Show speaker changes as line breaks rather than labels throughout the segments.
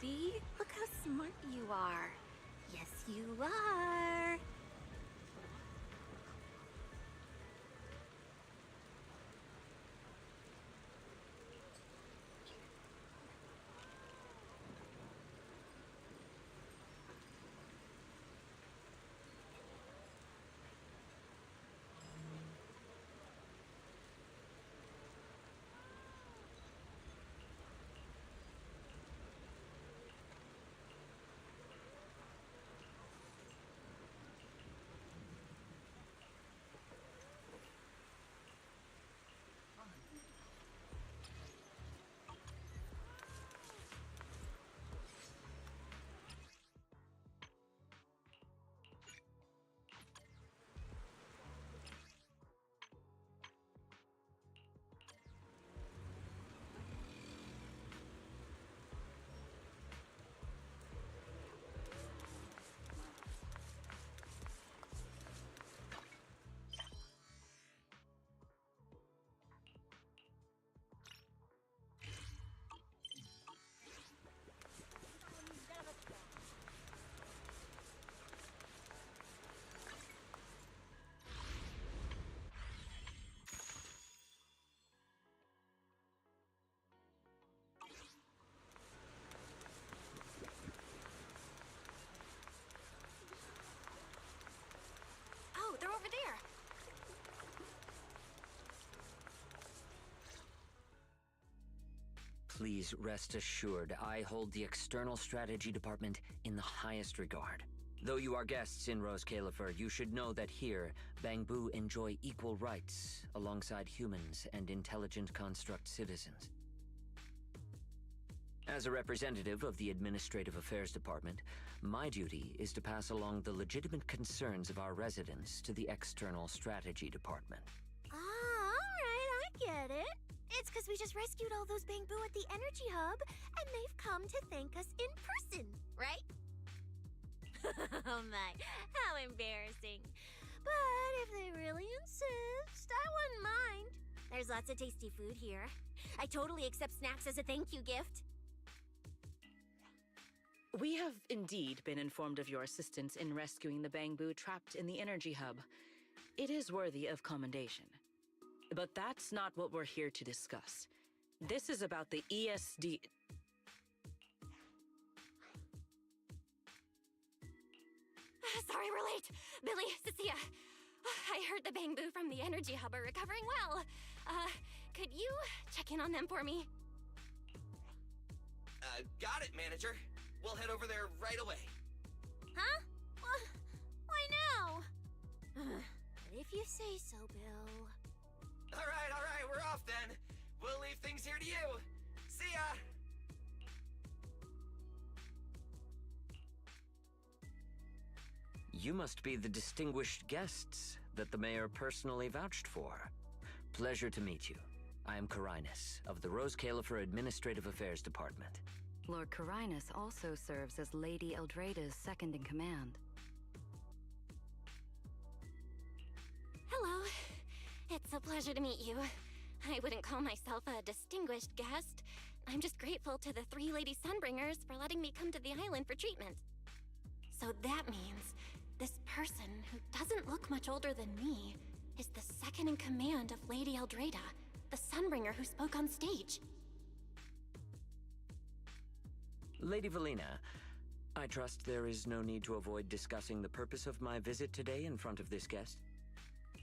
baby. Look how smart you are. Yes, you are. Oh, they're over there.
Please rest assured, I hold the External Strategy Department in the highest regard. Though you are guests in Rose Califer, you should know that here, Bangbu enjoy equal rights alongside humans and intelligent construct citizens. As a representative of the Administrative Affairs Department, my duty is to pass along the legitimate concerns of our residents to the External Strategy Department.
Ah, all right, I get it. It's because we just rescued all those Bangbu at the Energy Hub, and they've come to thank us in person, right? Oh my, how embarrassing. But if they really insist, I wouldn't mind. There's lots of tasty food here. I totally accept snacks as a thank you gift.
We have indeed been informed of your assistance in rescuing the Bangbu trapped in the Energy Hub. It is worthy of commendation. But that's not what we're here to discuss. This is about the ESD...
Sorry we're late. Billy, Cecilia, I heard the Bangbu from the Energy Hub are recovering well. Could you check in on them for me?
Got it, Manager. We'll head over there right away.
Huh? Why now? If you say so, Bill.
All right, we're off then. We'll leave things here to you. See ya!
You must be the distinguished guests that the mayor personally vouched for. Pleasure to meet you. I am Carinus, of the Rose Califer Administrative Affairs Department.
Lord Carinus also serves as Lady Eldrada's second-in-command.
Hello. It's a pleasure to meet you. I wouldn't call myself a distinguished guest. I'm just grateful to the 3 Lady Sunbringers for letting me come to the island for treatment. So that means this person, who doesn't look much older than me, is the second-in-command of Lady Eldrada, the Sunbringer who spoke on stage.
Lady Valina, I trust there is no need to avoid discussing the purpose of my visit today in front of this guest.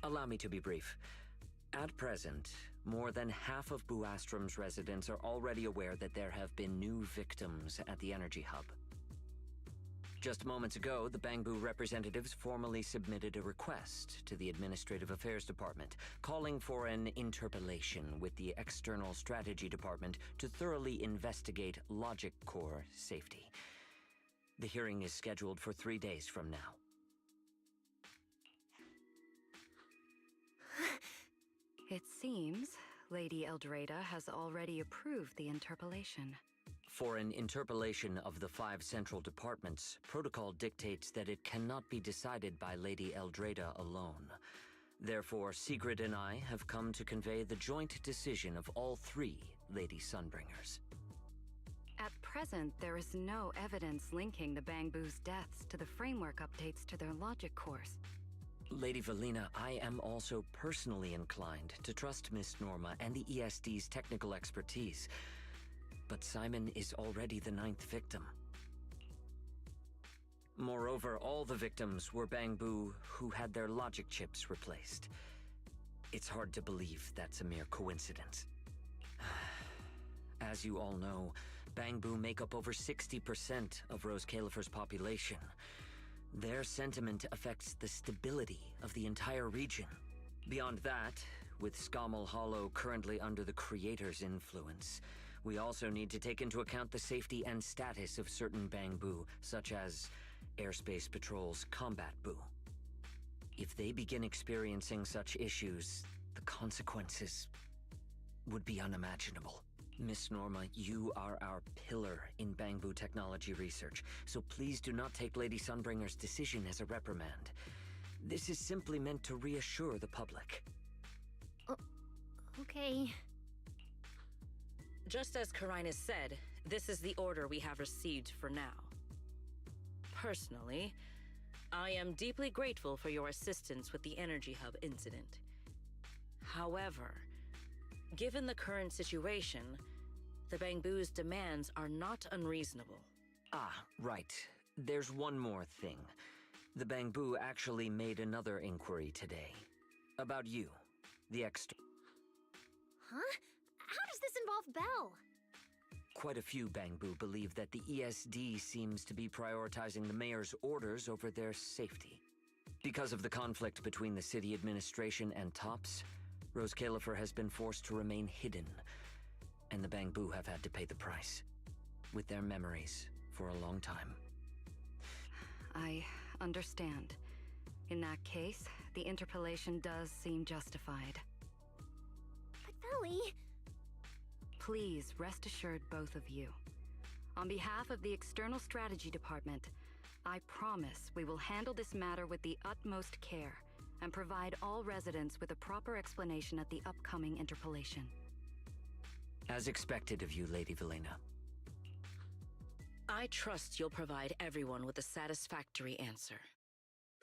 Allow me to be brief. At present, more than half of Buastrom's residents are already aware that there have been new victims at the Energy Hub. Just moments ago, the Bangbu representatives formally submitted a request to the Administrative Affairs Department, calling for an interpellation with the External Strategy Department to thoroughly investigate Logic Core safety. The hearing is scheduled for 3 days from now.
It seems Lady Eldrada has already approved the interpellation.
For an interpellation of the 5 central departments, protocol dictates that it cannot be decided by Lady Eldrada alone. Therefore, Sigrid and I have come to convey the joint decision of all 3 Lady Sunbringers.
At present, there is no evidence linking the Bangbu's deaths to the framework updates to their logic cores.
Lady Valina, I am also personally inclined to trust Miss Norma and the ESD's technical expertise. But Simon is already the 9th victim. Moreover, all the victims were Bangbu who had their logic chips replaced. It's hard to believe that's a mere coincidence. As you all know, Bangbu make up over 60% of Rose Califer's population. Their sentiment affects the stability of the entire region. Beyond that, with Scommel Hollow currently under the Creator's influence, we also need to take into account the safety and status of certain Bangbu, such as Airspace Patrol's Combat Bu. If they begin experiencing such issues, the consequences would be unimaginable. Miss Norma, you are our pillar in Bangbu technology research, so please do not take Lady Sunbringer's decision as a reprimand. This is simply meant to reassure the public.
Okay.
Just as Karinus said, this is the order we have received for now. Personally, I am deeply grateful for your assistance with the Energy Hub incident. However, given the current situation, the Bangbu's demands are not unreasonable.
Ah, right. There's one more thing. The Bangbu actually made another inquiry today. About you, the extra.
Huh? How does this involve Belle?
Quite a few Bangbu believe that the ESD seems to be prioritizing the mayor's orders over their safety. Because of the conflict between the city administration and TOPS, Rose Califer has been forced to remain hidden, and the Bangbu have had to pay the price, with their memories, for a long time.
I understand. In that case, the interpolation does seem justified.
But Belly...
Please rest assured, both of you. On behalf of the External Strategy Department, I promise we will handle this matter with the utmost care and provide all residents with a proper explanation at the upcoming interpolation.
As expected of you, Lady Valina.
I trust you'll provide everyone with a satisfactory answer.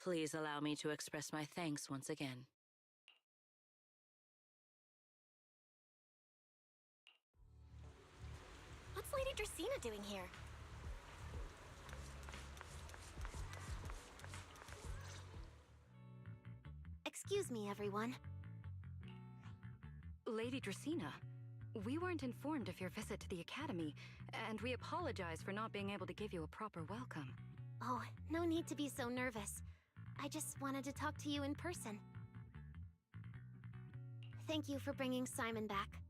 Please allow me to express my thanks once again.
What's Lady Dracaena doing here? Excuse me, everyone.
Lady Dracaena, we weren't informed of your visit to the Academy, and we apologize for not being able to give you a proper welcome.
Oh, no need to be so nervous. I just wanted to talk to you in person. Thank you for bringing Simon back.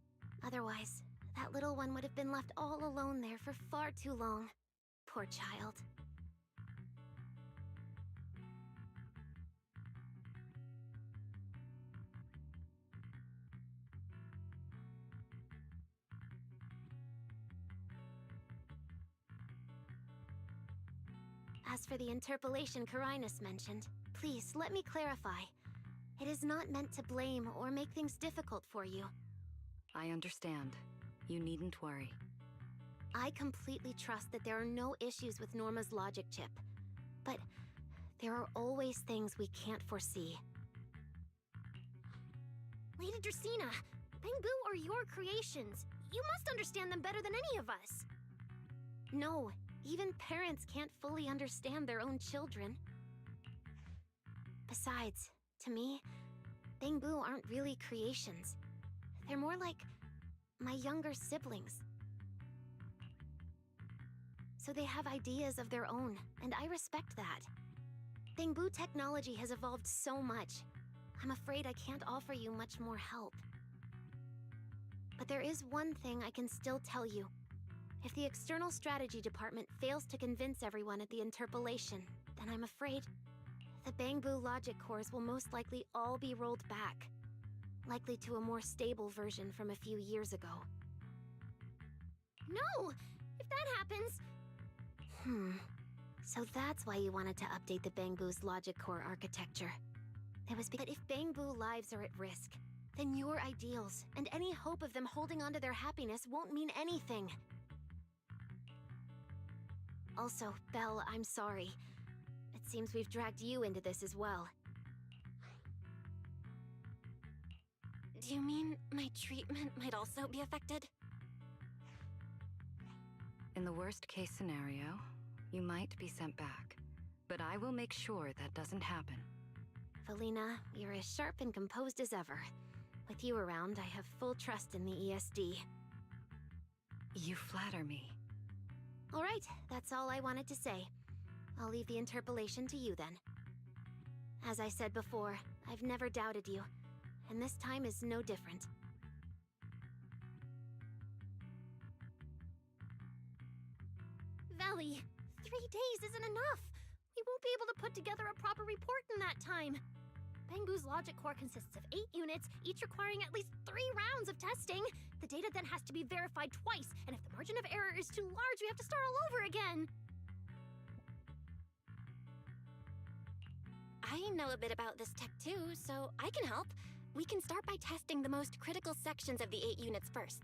Otherwise, that little one would have been left all alone there for far too long. Poor child. As for the interpolation Karinus mentioned, please let me clarify. It is not meant to blame or make things difficult for you.
I understand. You needn't worry.
I completely trust that there are no issues with Norma's logic chip. But there are always things we can't foresee. Lady Dracaena, Bangbu are your creations. You must understand them better than any of us. No, even parents can't fully understand their own children. Besides, to me, Bangbu aren't really creations. They're more like my younger siblings. So they have ideas of their own, and I respect that. Bangbu technology has evolved so much. I'm afraid I can't offer you much more help. But there is one thing I can still tell you. If the External Strategy Department fails to convince everyone at the interpolation, then I'm afraid the Bangbu logic cores will most likely all be rolled back. Likely to a more stable version from a few years ago. No! If that happens... So that's why you wanted to update the Bangbu's logic core architecture. It was because if Bangbu lives are at risk, then your ideals and any hope of them holding on to their happiness won't mean anything. Also, Belle, I'm sorry. It seems we've dragged you into this as well. Do you mean my treatment might also be affected?
In the worst case scenario, you might be sent back. But I will make sure that doesn't happen.
Felina, you're as sharp and composed as ever. With you around, I have full trust in the ESD.
You flatter me.
All right, that's all I wanted to say. I'll leave the interpolation to you then. As I said before, I've never doubted you, and this time is no different. Valley, 3 days isn't enough. We won't be able to put together a proper report in that time. Bangbu's logic core consists of 8 units, each requiring at least 3 rounds of testing. The data then has to be verified twice, and if the margin of error is too large, we have to start all over again. I know a bit about this tech too, so I can help. We can start by testing the most critical sections of the 8 units first.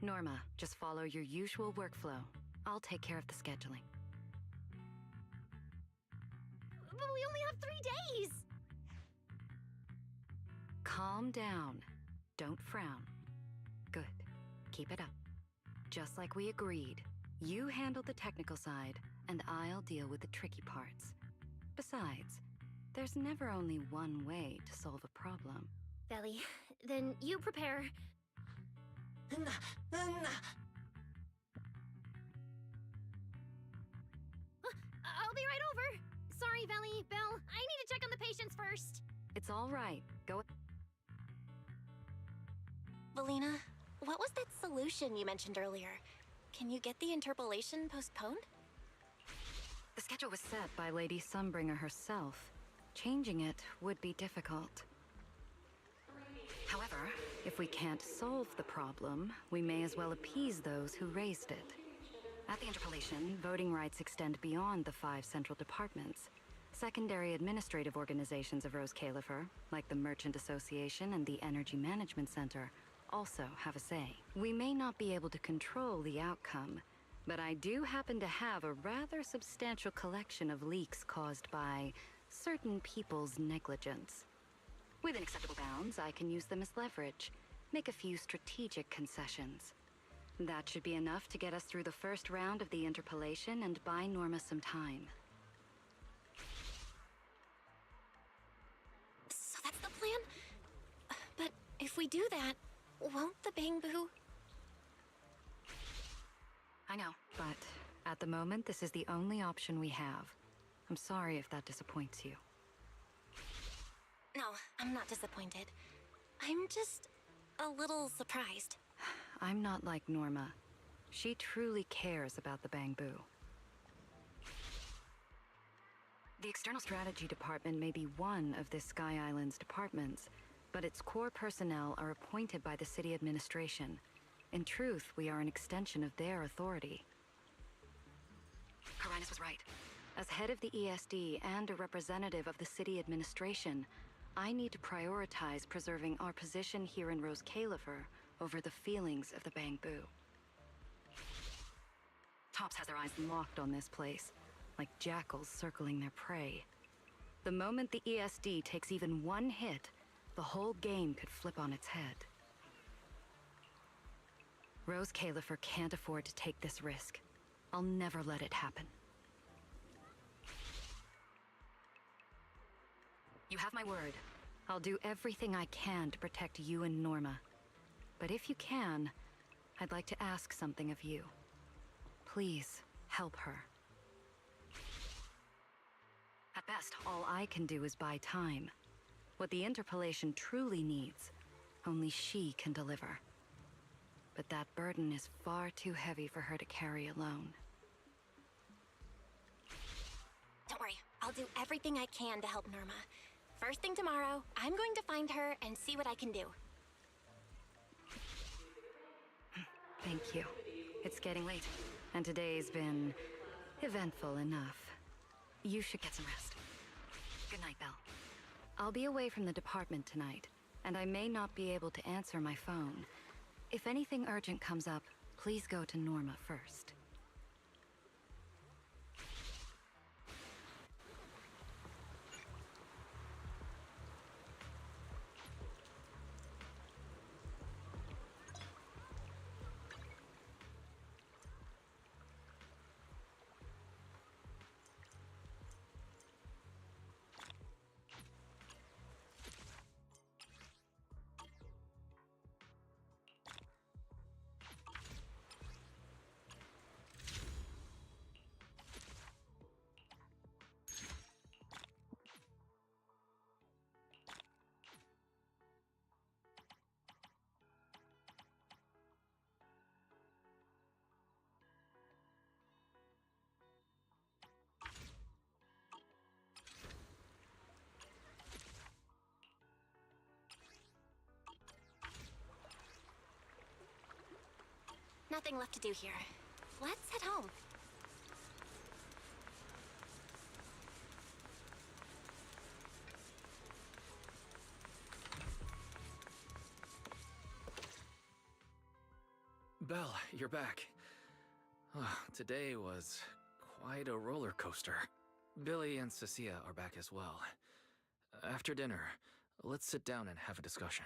Norma, just follow your usual workflow. I'll take care of the scheduling.
But we only have 3 days!
Calm down. Don't frown. Good. Keep it up. Just like we agreed. You handle the technical side, and I'll deal with the tricky parts. Besides, there's never only one way to solve a problem.
Belly, then you prepare. I'll be right over. Sorry, Belly, Belle, I need to check on the patients first.
It's all right. Go.
Valina, what was that solution you mentioned earlier? Can you get the interpolation postponed?
The schedule was set by Lady Sunbringer herself. Changing it would be difficult. However, if we can't solve the problem, we may as well appease those who raised it. At the interpolation, voting rights extend beyond the 5 central departments. Secondary administrative organizations of Rose Califer, like the Merchant Association and the Energy Management Center, also have a say. We may not be able to control the outcome, but I do happen to have a rather substantial collection of leaks caused by certain people's negligence. Within acceptable bounds, I can use them as leverage, make a few strategic concessions. That should be enough to get us through the first round of the interpolation and buy Norma some time.
So that's the plan? But if we do that, won't the Bangbu...
I know, but at the moment, this is the only option we have. I'm sorry if that disappoints you.
No, I'm not disappointed. I'm just a little surprised.
I'm not like Norma. She truly cares about the Bangbu. The External Strategy Department may be one of this Sky Island's departments, but its core personnel are appointed by the city administration. In truth, we are an extension of their authority. Carinus was right. As head of the ESD and a representative of the city administration, I need to prioritize preserving our position here in Rose Califer over the feelings of the Bangbu. Tops has their eyes locked on this place, like jackals circling their prey. The moment the ESD takes even one hit, the whole game could flip on its head. Rose Califer can't afford to take this risk. I'll never let it happen. You have my word. I'll do everything I can to protect you and Norma. But if you can, I'd like to ask something of you. Please, help her. At best, all I can do is buy time. What the interpolation truly needs, only she can deliver. But that burden is far too heavy for her to carry alone.
Don't worry, I'll do everything I can to help Norma. First thing tomorrow, I'm going to find her and see what I can do.
Thank you. It's getting late, and today's been eventful enough. You should get some rest. Good night, Belle. I'll be away from the department tonight, and I may not be able to answer my phone. If anything urgent comes up, please go to Norma first.
nothing left to do here. Let's head home.
Belle, you're back. Today was quite a roller coaster. Billy and Cecilia are back as well. After dinner, let's sit down and have a discussion.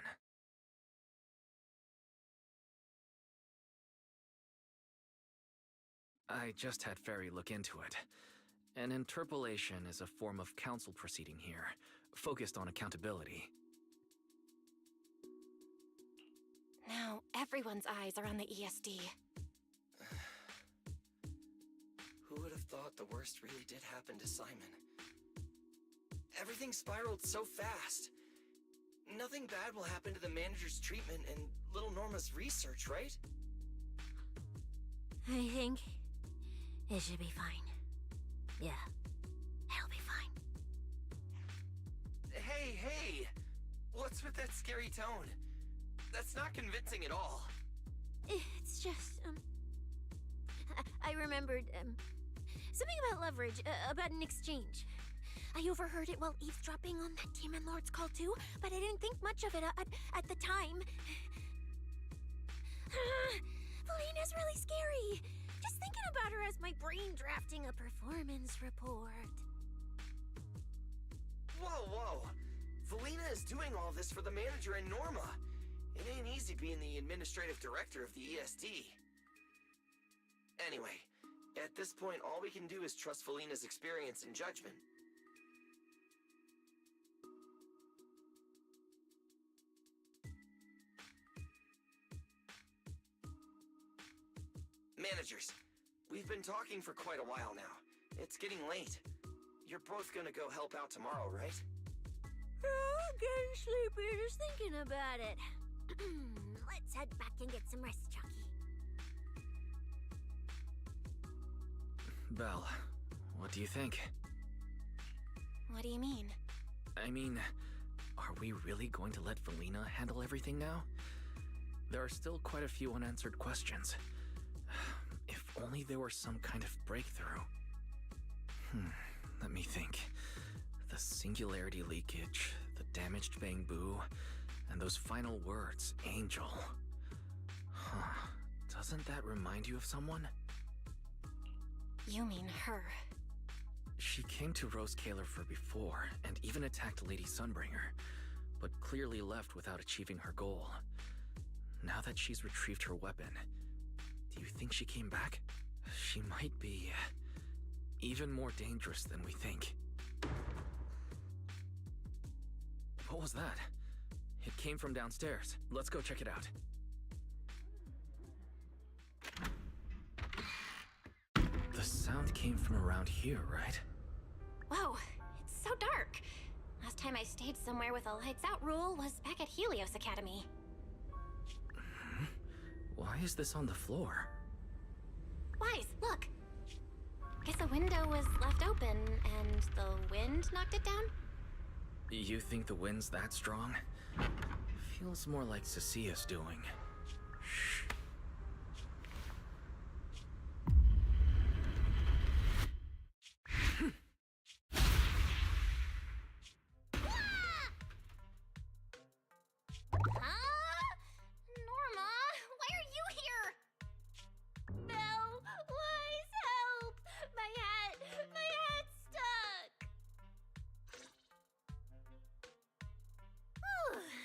I just had Ferry look into it. An interpolation is a form of council proceeding here, focused on accountability.
Now everyone's eyes are on the ESD.
Who would have thought the worst really did happen to Simon? Everything spiraled so fast. Nothing bad will happen to the manager's treatment and little Norma's research, right?
I think it should be fine. Yeah, it'll be fine.
Hey! What's with that scary tone? That's not convincing at all.
It's just, I remembered, something about leverage, about an exchange. I overheard it while eavesdropping on that Demon Lord's call too, but I didn't think much of it at the time. Felina's really scary. Just thinking about her as my brain drafting a performance report.
Whoa! Felina is doing all this for the manager and Norma. It ain't easy being the administrative director of the ESD. Anyway, at this point, all we can do is trust Felina's experience and judgment. Managers, we've been talking for quite a while now. It's getting late. You're both gonna go help out tomorrow, right?
I'm getting sleepy just thinking about it. Let's head back and get some rest, Chucky.
Belle, what do you think?
What do you mean?
I mean, are we really going to let Felina handle everything now? There are still quite a few unanswered questions. If only there were some kind of breakthrough. Let me think. The singularity leakage, the damaged bamboo, and those final words, Angel. Doesn't that remind you of someone?
You mean her.
She came to Rose Kalerfer before, and even attacked Lady Sunbringer, but clearly left without achieving her goal. Now that she's retrieved her weapon, do you think she came back? She might be even more dangerous than we think. What was that? It came from downstairs. Let's go check it out. The sound came from around here, right?
Whoa, it's so dark. Last time I stayed somewhere with a lights out rule was back at Helios Academy.
Why is this on the floor?
Wise, look. Guess a window was left open and the wind knocked it down?
You think the wind's that strong? Feels more like Cecilia's doing. Shh.
Norma, why are you here? Belle, Wise, help! My hat's stuck!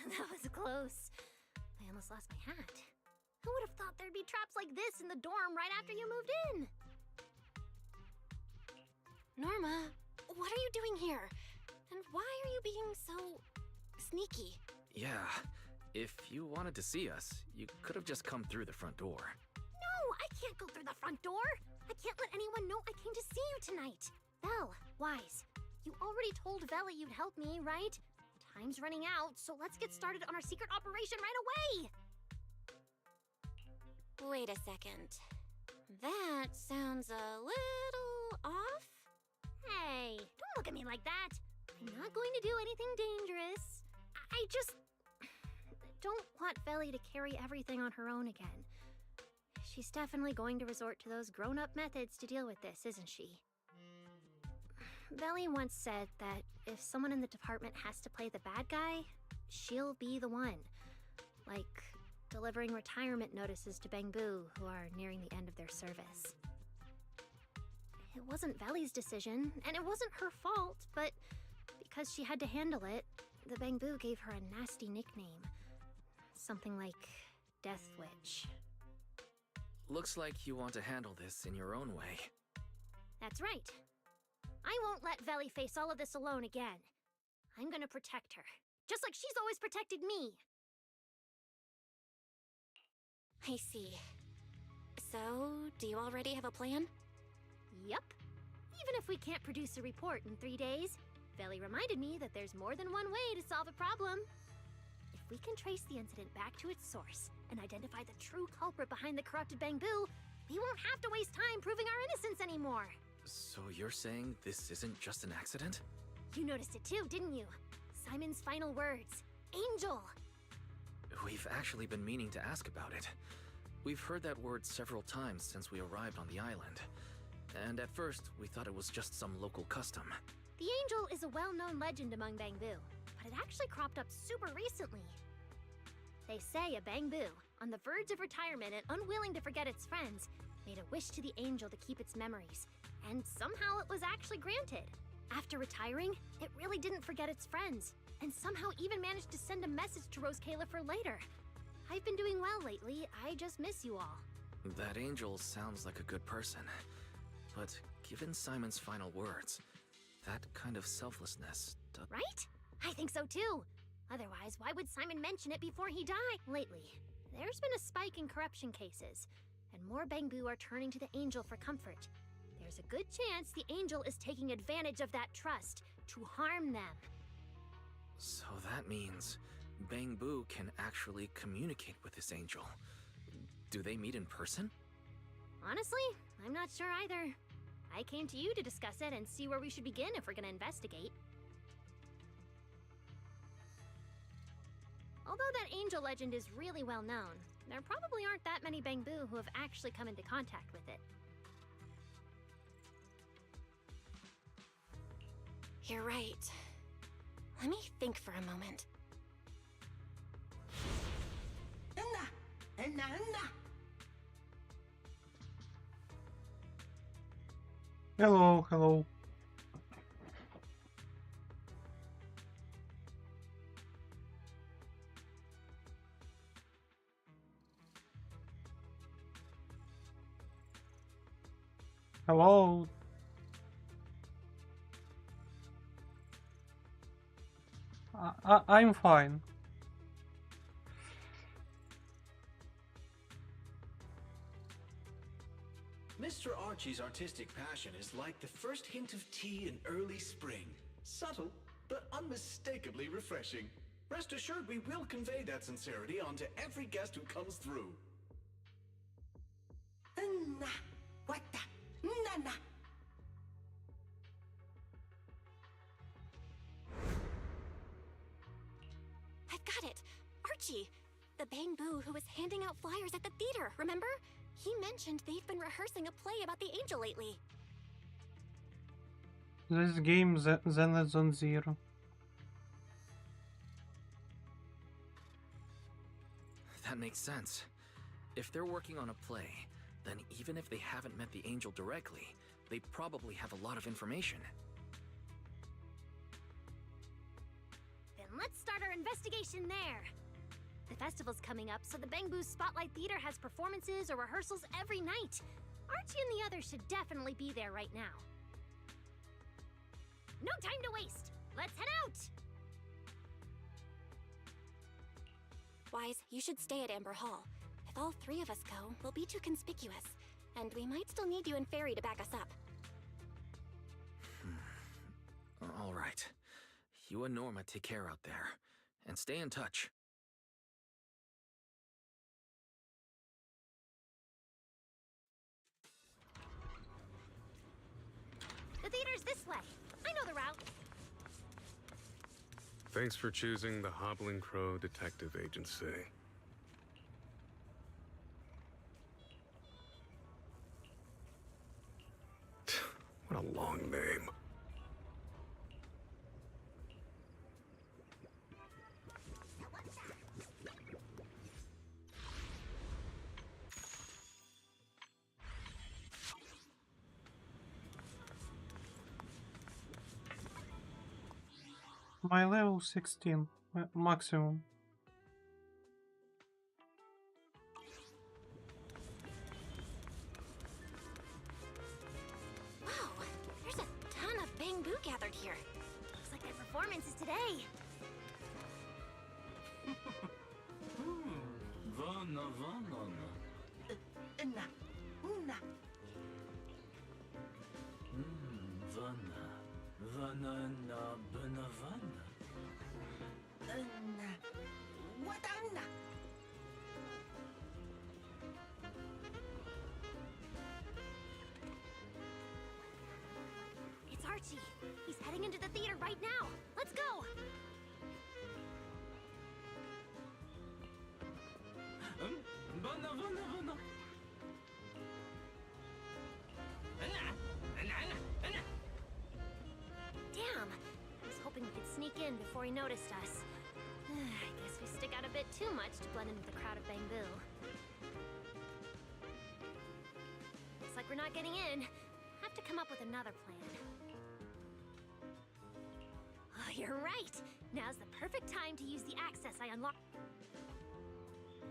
That was close. I almost lost my hat. Who would have thought there'd be traps like this in the dorm right after you moved in? Norma, what are you doing here? And why are you being so sneaky?
Yeah, if you wanted to see us, you could have just come through the front door.
No, I can't go through the front door. I can't let anyone know I came to see you tonight. Belle, Wise, you already told Vela you'd help me, right? Time's running out, so let's get started on our secret operation right away. Wait a second. That sounds a little off. Hey, don't look at me like that. I'm not going to do anything dangerous. I just don't want Veli to carry everything on her own again. She's definitely going to resort to those grown-up methods to deal with this, isn't she? Belly once said that if someone in the department has to play the bad guy, she'll be the one. Like delivering retirement notices to Bangbu who are nearing the end of their service. It wasn't Veli's decision, and it wasn't her fault, but because she had to handle it, the Bangbu gave her a nasty nickname. Something like Death Witch.
Looks like you want to handle this in your own way.
That's right. I won't let Veli face all of this alone again. I'm gonna protect her, just like she's always protected me.
I see. So, do you already have a plan?
Yup. Even if we can't produce a report in 3 days, Veli reminded me that there's more than one way to solve a problem. If we can trace the incident back to its source and identify the true culprit behind the corrupted Bangbu, we won't have to waste time proving our innocence anymore.
So you're saying this isn't just an accident?
You noticed it too, didn't you? Simon's final words. Angel!
We've actually been meaning to ask about it. We've heard that word several times since we arrived on the island. And at first, we thought it was just some local custom.
The Angel is a well-known legend among Bangbu, but it actually cropped up super recently. They say a Bangbu, on the verge of retirement and unwilling to forget its friends, made a wish to the Angel to keep its memories, and somehow it was actually granted. After retiring, it really didn't forget its friends, and somehow even managed to send a message to Rose Kayla for later. I've been doing well lately, I just miss you all.
That Angel sounds like a good person. But given Simon's final words, that kind of selflessness
Right? I think so too. Otherwise, why would Simon mention it before he died? Lately, there's been a spike in corruption cases, and more Bangbu are turning to the Angel for comfort. There's a good chance the Angel is taking advantage of that trust to harm them.
So that means Bangbu can actually communicate with this Angel. Do they meet in person?
Honestly, I'm not sure either. I came to you to discuss it and see where we should begin if we're gonna investigate. Although that Angel legend is really well known, there probably aren't that many Bangbu who have actually come into contact with it.
You're right. Let me think for a moment.
Hello, hello. Hello. I'm fine.
Mr. Archie's artistic passion is like the first hint of tea in early spring. Subtle, but unmistakably refreshing. Rest assured we will convey that sincerity onto every guest who comes through.
I've got it! Archie! The Bangbu who was handing out flyers at the theater, remember? He mentioned they've been rehearsing a play about the Angel lately.
This game, Zenless Zone Zero.
That makes sense. If they're working on a play, then even if they haven't met the Angel directly, they probably have a lot of information.
Then let's start our investigation there. The festival's coming up, so the Bangbu's Spotlight Theater has performances or rehearsals every night. Archie and the others should definitely be there right now. No time to waste! Let's head out!
Wise, you should stay at Amber Hall. If all three of us go, we'll be too conspicuous. And we might still need you and Fairy to back us up.
All right. You and Norma take care out there. And stay in touch.
The theater's this way. I know the route.
Thanks for choosing the Hobbling Crow Detective Agency.
My level 16 maximum.
Wow, there's a ton of bamboo gathered here.
Looks like their performance is today.
Vana, vana.
Una.
Vana. Vana na bana vana.
Wadana.
It's Archie. He's heading into the theater right now. Let's go.
Vana, vana, vana.
Damn. I was hoping we could sneak in before he noticed us. I guess we stick out a bit too much to blend into the crowd of bamboo. Looks like we're not getting in. Have to come up with another plan. Oh, you're right. Now's the perfect time to use the access I unlocked.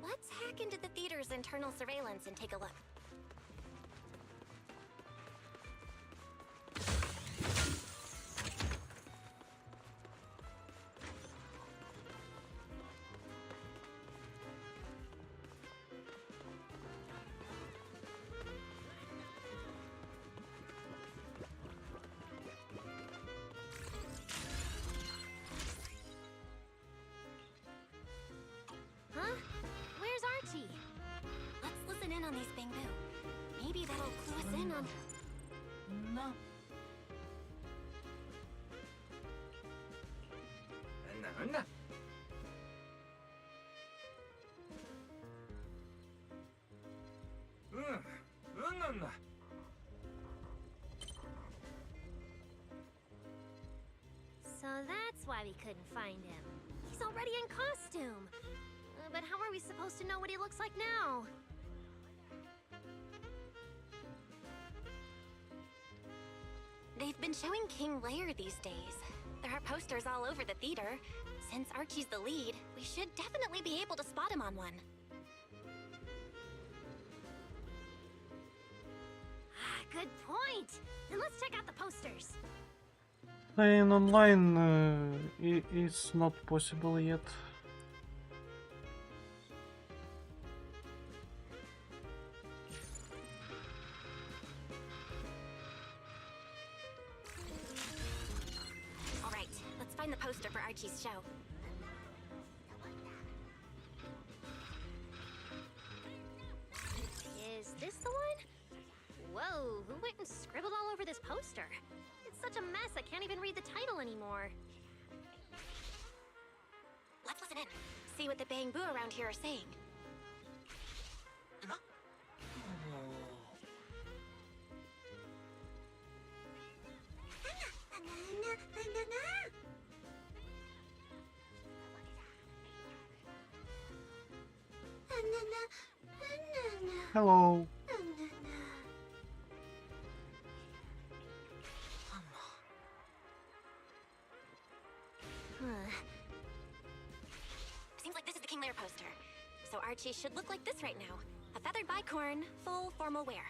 Let's hack into the theater's internal surveillance and take a look.
Huh? Where's Archie?
Let's listen in on these bamboo. Maybe that'll clue us in on...
No.
So that's why we couldn't find him. He's already in costume. But how are we supposed to know what he looks like now?
They've been showing King Lear these days. There are posters all over the theater. Since Archie's the lead, we should definitely be able to spot him on one.
Good point. Then let's check out the posters.
Playing online is not possible yet.
All right, let's find the poster for Archie's show.
Is this the one? Whoa, who went and scribbled all over this poster? It's such a mess, I can't even read the title anymore.
Let's listen in. See what the bamboo around here are saying.
Hello.
Seems like this is the King Lear poster. So Archie should look like this right now. A feathered bicorn, full formal wear.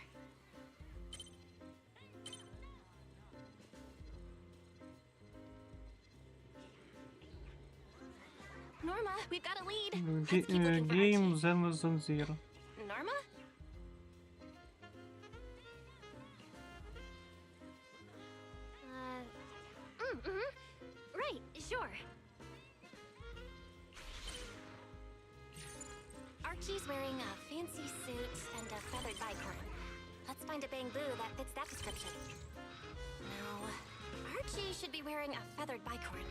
Norma, we've got a lead. Let's keep looking for
Game
Archie.
Zenless Zone Zero.
Norma?
Right, sure.
Archie's wearing a fancy suit and a feathered bicorn. Let's find a bamboo that fits that description. No, Archie should be wearing a feathered bicorn.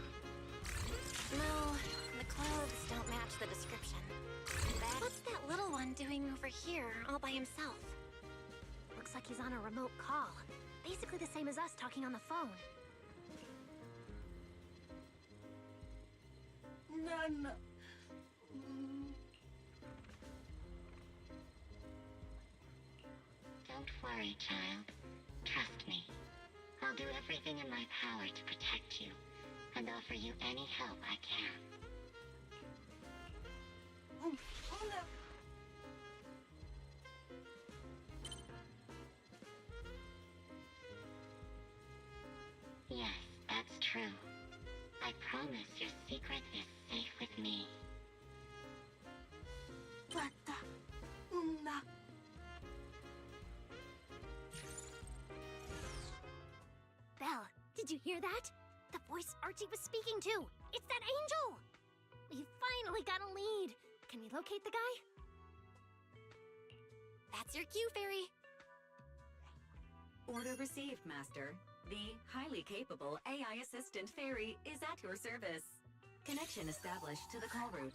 No, the clothes don't match the description. What's that little one doing over here all by himself?
Looks like he's on a remote call. Basically the same as us talking on the phone.
None.
Don't worry, child. Trust me. I'll do everything in my power to protect you. and offer you any help I can. Yes, that's true. I promise your secret is safe with me.
Belle, did you hear that? The voice Archie was speaking to! It's that angel! We finally got a lead! Can we locate the guy?
That's your cue, Fairy.
Order received, Master. The highly capable AI assistant Fairy is at your service. Connection established to the call route.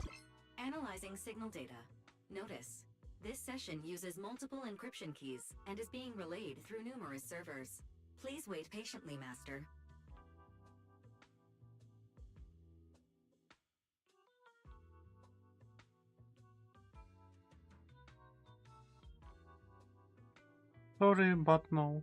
Analyzing signal data. Notice, this session uses multiple encryption keys and is being relayed through numerous servers. Please wait patiently, Master.
Sorry, but no.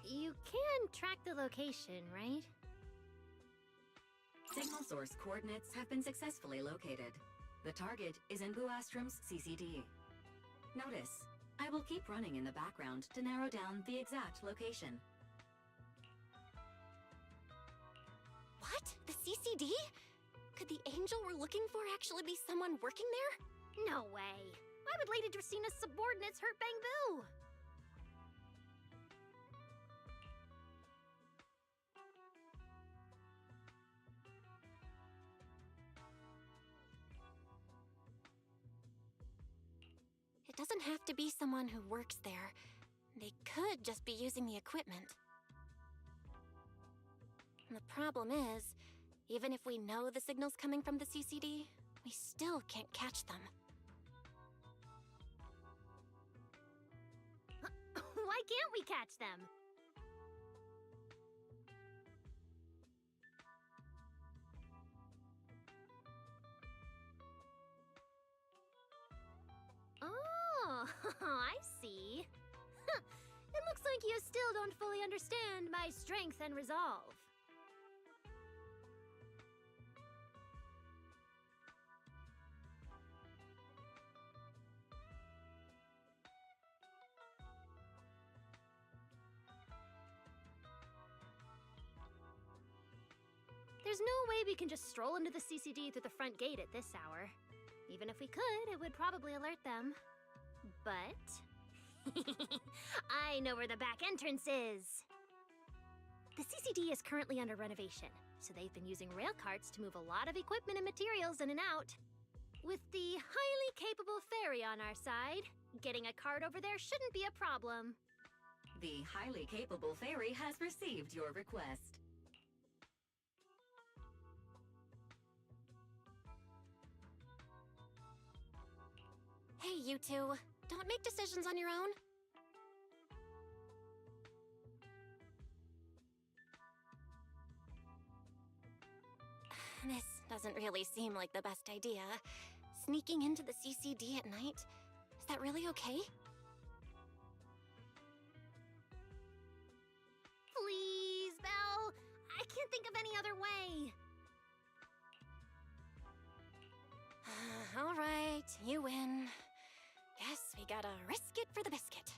You can track the location, right?
Signal source coordinates have been successfully located. The target is in Buastrom's CCD. Notice, I will keep running in the background to narrow down the exact location.
What? The CCD? Could the angel we're looking for actually be someone working there?
No way! Why would Lady Dracina's subordinates hurt Bangbu?
It doesn't have to be someone who works there. They could just be using the equipment. And the problem is, even if we know the signal's coming from the CCD, we still can't catch them.
Why can't we catch them? Oh, I see. It looks like you still don't fully understand my strength and resolve. There's no way we can just stroll into the CCD through the front gate at this hour. Even if we could, it would probably alert them. But... I know where the back entrance is! The CCD is currently under renovation, so they've been using rail carts to move a lot of equipment and materials in and out. With the highly capable Fairy on our side, getting a cart over there shouldn't be a problem.
The highly capable Fairy has received your request.
Hey, you two. Don't make decisions on your own. This doesn't really seem like the best idea. Sneaking into the CCD at night? Is that really okay?
Please, Belle! I can't think of any other way!
All right, you win. Guess we gotta risk it for the biscuit.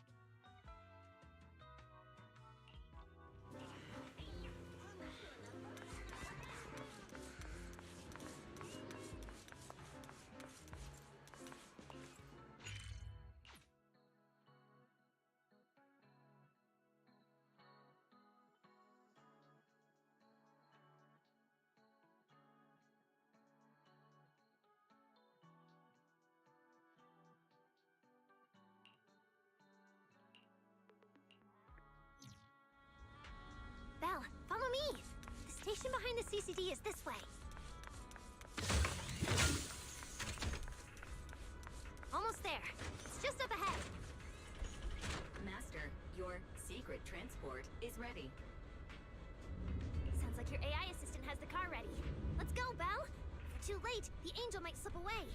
Belle, follow me! The station behind the CCD is this way. Almost there. It's just up ahead.
Master, your secret transport is ready.
So Sounds like your AI assistant has the car ready. Let's go, Belle. If we're too late, the angel might slip away.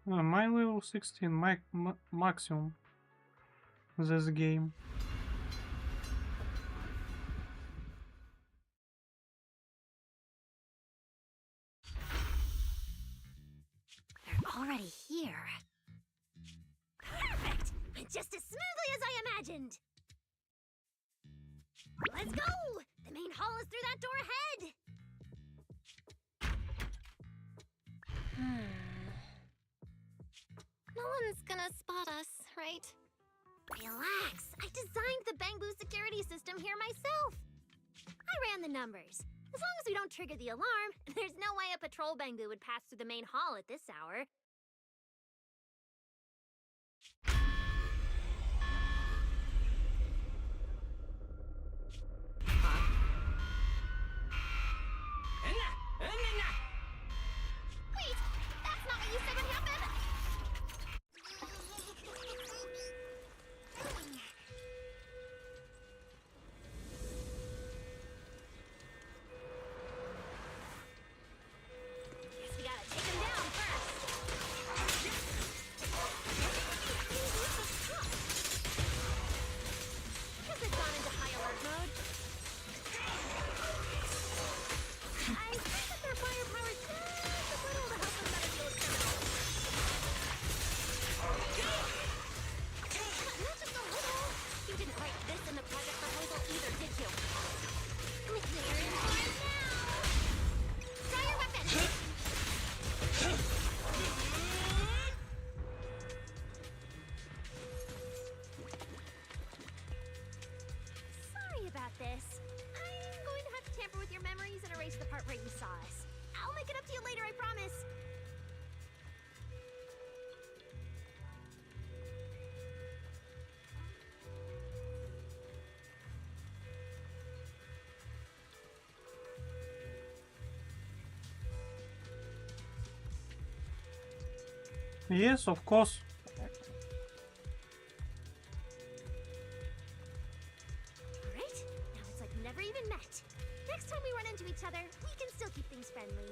My level 16, maximum. This game.
They're already here. Perfect! Went just as smoothly as I imagined. Let's go! The main hall is through that door ahead.
No one's gonna spot us, right?
Relax. I designed the Bangbu security system here myself. I ran the numbers. As long as we don't trigger the alarm, there's no way a patrol Bangbu would pass through the main hall at this hour. Wait, that's not what you said would happen! Guess we gotta take him down first. Guess they've gone into high alert mode. I think that their firepower is just a little to help them better deal with criminals. Not just a little. You didn't write this in the project proposal either, did you? Clear in time now. Draw your weapon. Sorry about this. I'm going to have to tamper with your memories and erase the part where you saw us. I'll make it up to you later, I promise.
Yes, of course.
Alright, now it's like we never even met. Next time we run into each other, we can still keep things friendly.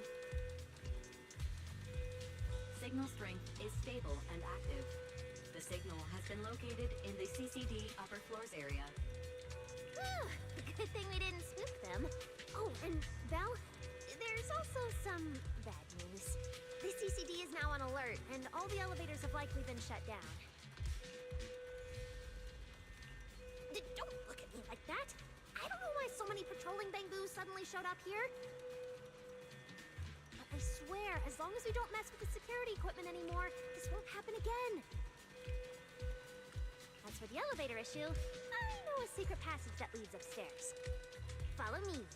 Signal strength is stable and active. The signal has been located in the CCD upper floors area.
Good thing we didn't spook them. Oh, and Belle, there's also some bad news. The CCD is now on alert, and all the elevators have likely been shut down. Don't look at me like that. I don't know why so many patrolling Bangboos suddenly showed up here. But I swear, as long as we don't mess with the security equipment anymore, this won't happen again. As for the elevator issue, I know a secret passage that leads upstairs. Follow me.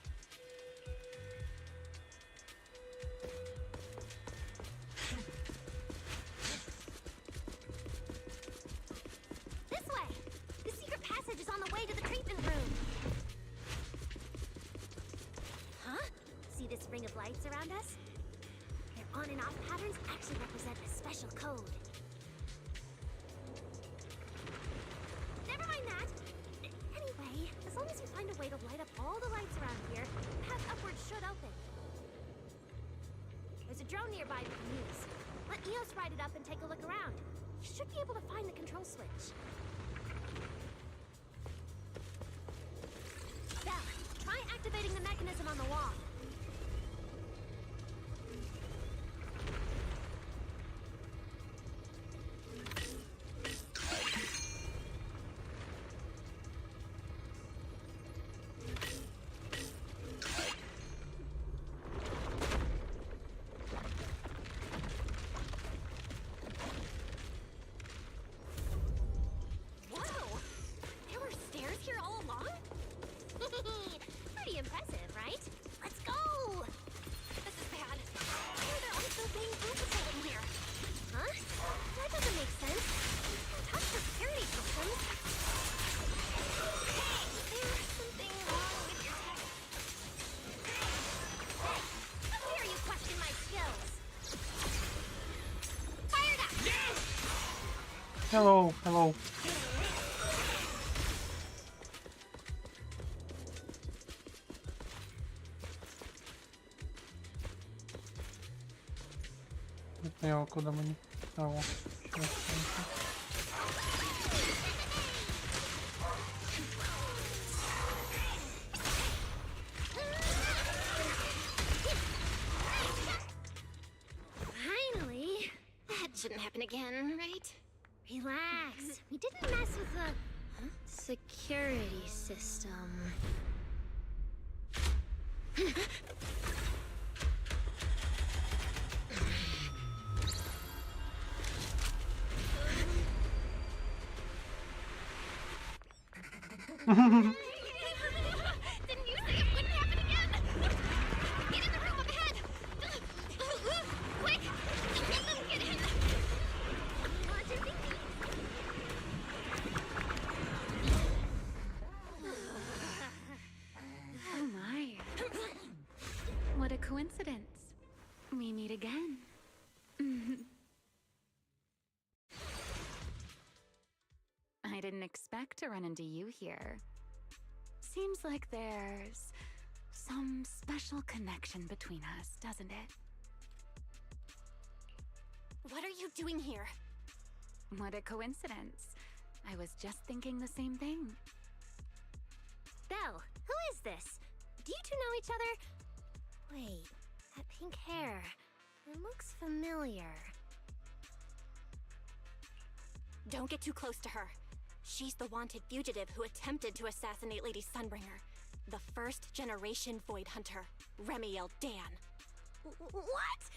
This way! The secret passage is on the way to the treatment room. Huh? See this ring of lights around us? Their on and off patterns actually represent a special code. Never mind that. Anyway, as long as you find a way to light up all the lights around here, the path upwards should open. There's a drone nearby we can use. Let Eos ride it up and take a look around. You should be able to find the control switch. Belle, try activating the mechanism on the wall. Whoa! There were stairs here all along? Pretty impressive, right? Let's
Hello, hello. Не понял, куда мне. А, вот.
Finally. That shouldn't happen again, right? Relax. We didn't mess with the security system. Didn't you say it wouldn't happen again? Get in the room up ahead! Quick! Let them get in! What is it?
Oh my. What a coincidence. We meet again. I didn't expect to run into you here. Seems like there's some special connection between us, doesn't it?
What are you doing here?
What a coincidence. I was just thinking the same thing.
Belle, who is this? Do you two know each other? Wait, that pink hair. It looks familiar. Don't get too close to her. She's the wanted fugitive who attempted to assassinate Lady Sunbringer. The first generation Void Hunter, Remiel Dan. What?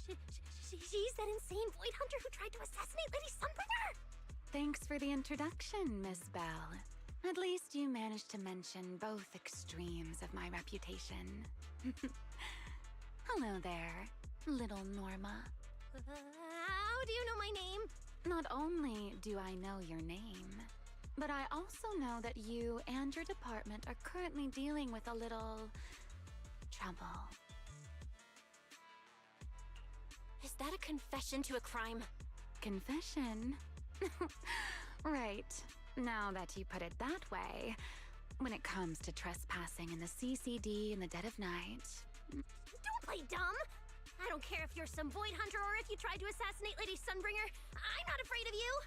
She's that insane Void Hunter who tried to assassinate Lady Sunbringer?
Thanks for the introduction, Miss Belle. At least you managed to mention both extremes of my reputation. Hello there, little Norma.
How do you know my name?
Not only do I know your name, but I also know that you and your department are currently dealing with a little trouble.
Is that a confession to a crime?
Confession? Right. Now that you put it that way, when it comes to trespassing in the CCD in the dead of night...
Don't play dumb! I don't care if you're some Void Hunter or if you tried to assassinate Lady Sunbringer. I'm not afraid of you!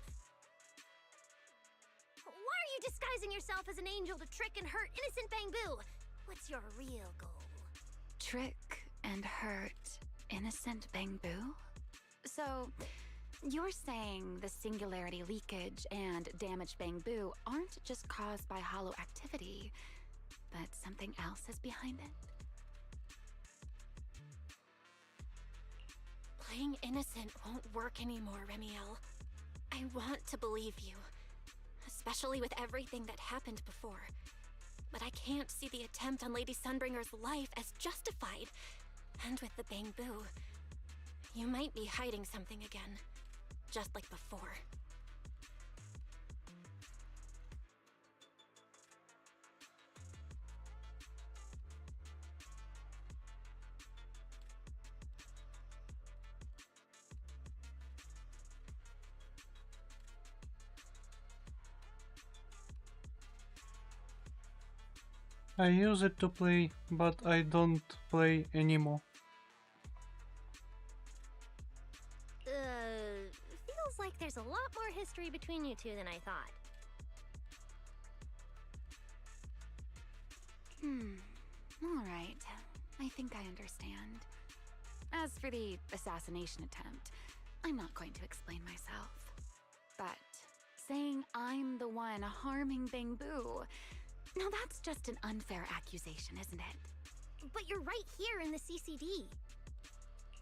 Why are you disguising yourself as an angel to trick and hurt innocent Bangbu? What's your real goal?
Trick and hurt innocent Bangbu? So, you're saying the singularity leakage and damaged Bangbu aren't just caused by hollow activity, but something else is behind it?
Playing innocent won't work anymore, Remiel. I want to believe you, especially with everything that happened before. But I can't see the attempt on Lady Sunbringer's life as justified. And with the Bangbu, you might be hiding something again, just like before.
I use it to play, but I don't play anymore.
Feels like there's a lot more history between you two than I thought.
Alright. I think I understand. As for the assassination attempt, I'm not going to explain myself. But saying I'm the one harming Bangbu, now that's just an unfair accusation, isn't it?
But you're right here in the CCD.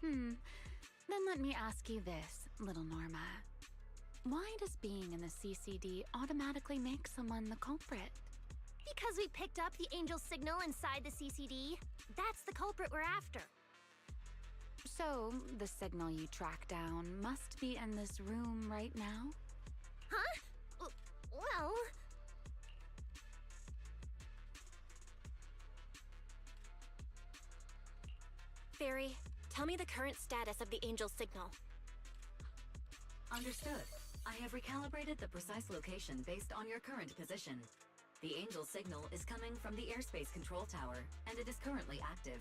Then let me ask you this, little Norma. Why does being in the CCD automatically make someone the culprit?
Because we picked up the angel signal inside the CCD. That's the culprit we're after.
So, the signal you track down must be in this room right now?
Huh? Well... Fairy, tell me the current status of the angel signal.
Understood. I have recalibrated the precise location based on your current position. The Angel signal is coming from the airspace control tower, and it is currently active.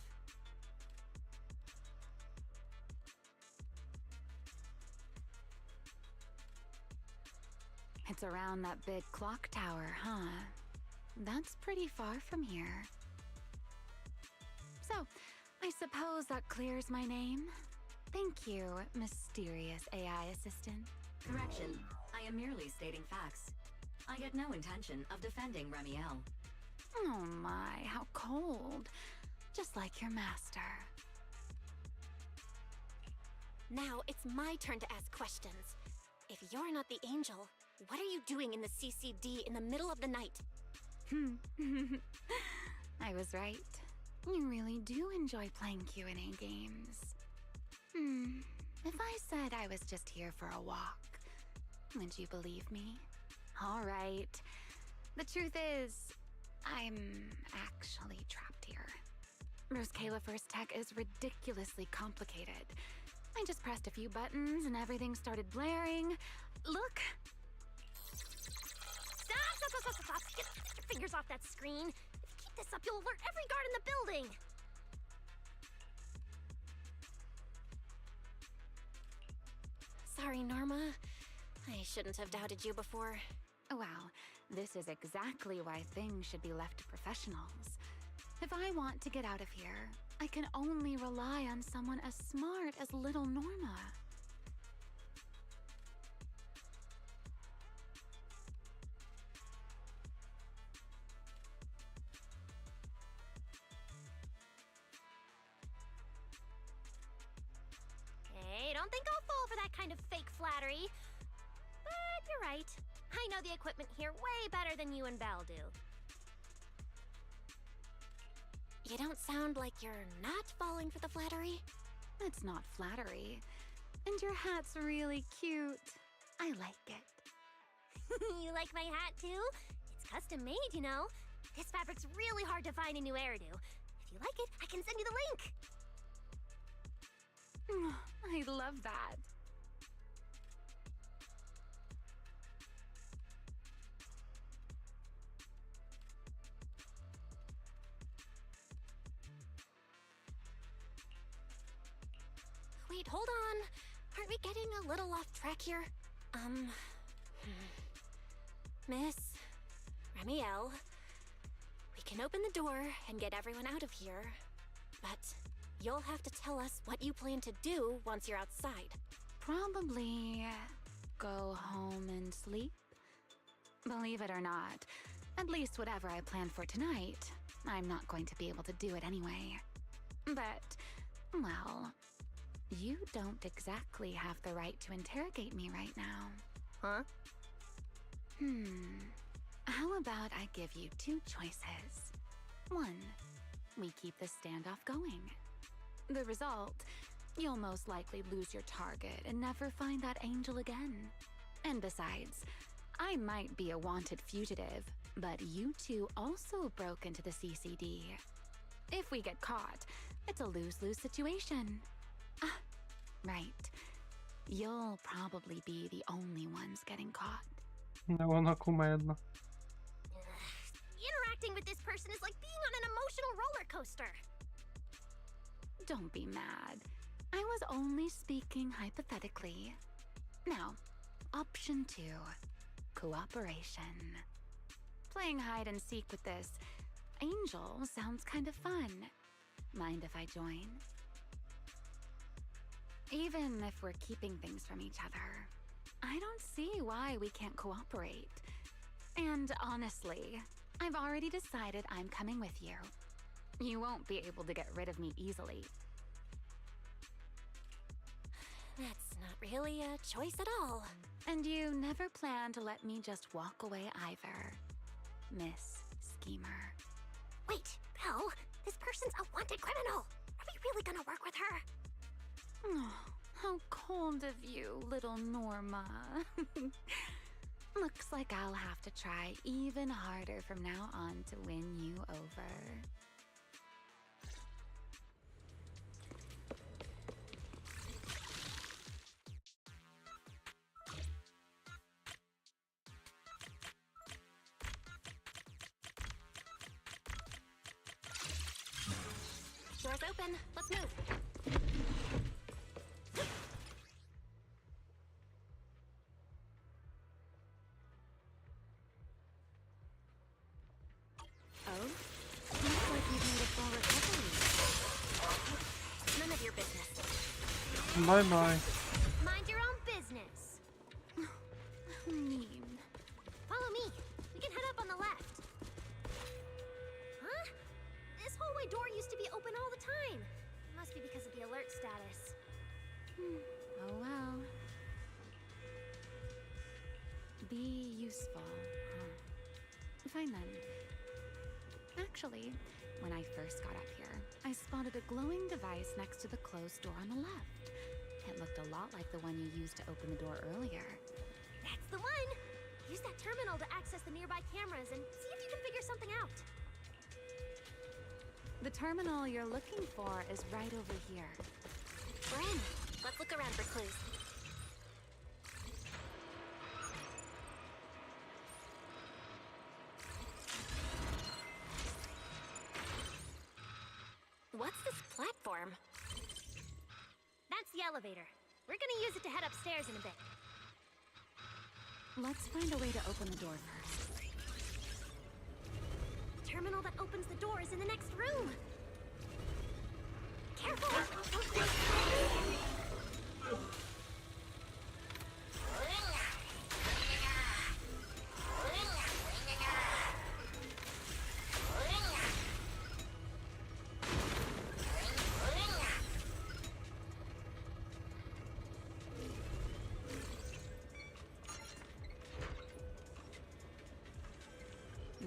It's around that big clock tower, huh? That's pretty far from here. So, I suppose that clears my name? Thank you, mysterious AI assistant.
Correction. I am merely stating facts. I had no intention of defending Remiel.
Oh my, how cold. Just like your master.
Now it's my turn to ask questions. If you're not the Angel, what are you doing in the CCD in the middle of the night?
I was right. You really do enjoy playing Q&A games. If I said I was just here for a walk, would you believe me? All right. The truth is, I'm actually trapped here. Rose Calipher's tech is ridiculously complicated. I just pressed a few buttons and everything started blaring. Look!
Stop! Get your fingers off that screen. If you keep this up, you'll alert every guard in the building.
Sorry, Norma. I shouldn't have doubted you before.
Well, this is exactly why things should be left to professionals. If I want to get out of here, I can only rely on someone as smart as little Norma.
Hey, don't think I'll fall for that kind of fake flattery. But you're right. I know the equipment here way better than you and Val do.
You don't sound like you're not falling for the flattery.
It's not flattery. And your hat's really cute. I like it.
You like my hat too? It's custom made, you know. This fabric's really hard to find in New Eridu. If you like it, I can send you the link.
I love that.
Wait, hold on. Aren't we getting a little off track here? Miss Remiel, we can open the door and get everyone out of here, but you'll have to tell us what you plan to do once you're outside.
Probably go home and sleep. Believe it or not, at least whatever I planned for tonight, I'm not going to be able to do it anyway. But, well, you don't exactly have the right to interrogate me right now.
Huh?
How about I give you two choices? One, we keep the standoff going. The result, you'll most likely lose your target and never find that angel again. And besides, I might be a wanted fugitive, but you two also broke into the CCD. If we get caught, it's a lose-lose situation. Ah, right. You'll probably be the only ones getting caught.
Вона кумедна.
Interacting with this person is like being on an emotional roller coaster.
Don't be mad. I was only speaking hypothetically. Now, option 2. Cooperation. Playing hide and seek with this angel sounds kind of fun. Mind if I join? Even if we're keeping things from each other, I don't see why we can't cooperate. And honestly, I've already decided I'm coming with you. You won't be able to get rid of me easily.
That's not really a choice at all.
And you never plan to let me just walk away either, Miss Schemer.
Wait, Belle, this person's a wanted criminal. Are we really gonna work with her?
Oh, how cold of you, little Norma. Looks like I'll have to try even harder from now on to win you over.
Door's open. Let's move.
Oh? Looks like you've made a full recovery.
None of your business.
Bye-bye.
Mind your own business.
Mean.
Follow me. We can head up on the left. Huh? This hallway door used to be open all the time. Must be because of the alert status.
Oh well. Be useful, huh? Fine then. Actually, when I first got up here, I spotted a glowing device next to the closed door on the left. It looked a lot like the one you used to open the door earlier.
That's the one! Use that terminal to access the nearby cameras and see if you can figure something out.
The terminal you're looking for is right over here.
We're in. Let's look around for clues. What's this platform?
That's the elevator. We're gonna use it to head upstairs in a bit.
Let's find a way to open the door first.
The terminal that opens the door is in the next room. Careful!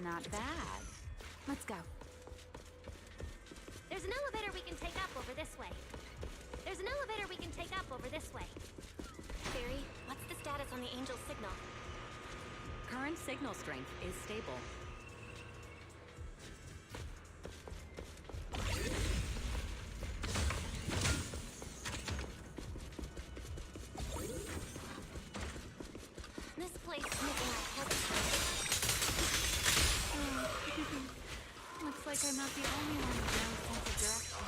Not bad. Let's go.
There's an elevator we can take up over this way. There's an elevator we can take up over this way.
Fairy, what's the status on the Angel's signal?
Current signal strength is stable.
This place is making my head spin.
Looks like I'm not the only one with no sense of direction.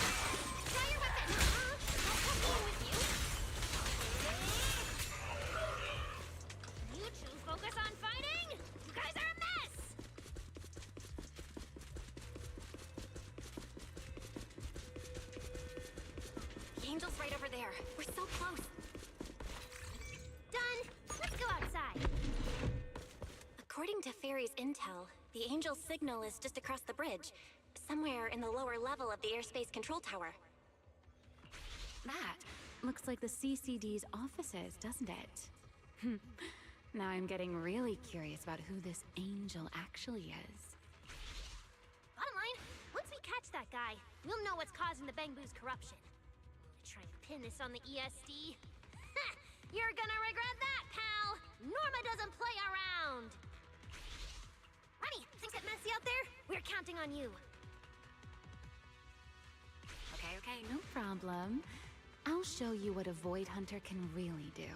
Try your weapon! Don't put me with you! You choose focus on fighting? You guys are a mess!
The Angel's right over there. We're so close.
Done! Let's go outside.
According to Fairy's intel, the Angel's signal is just across the bridge, somewhere in the lower level of the airspace control tower.
That looks like the CCD's offices, doesn't it? Now I'm getting really curious about who this Angel actually is.
Bottom line, once we catch that guy, we'll know what's causing the Bangboo's corruption. Try and pin this on the ESD? Ha! You're gonna regret that, pal! Norma doesn't play around! Ronnie, things get messy out there? We're counting on you.
Okay, no problem. I'll show you what a Void Hunter can really do.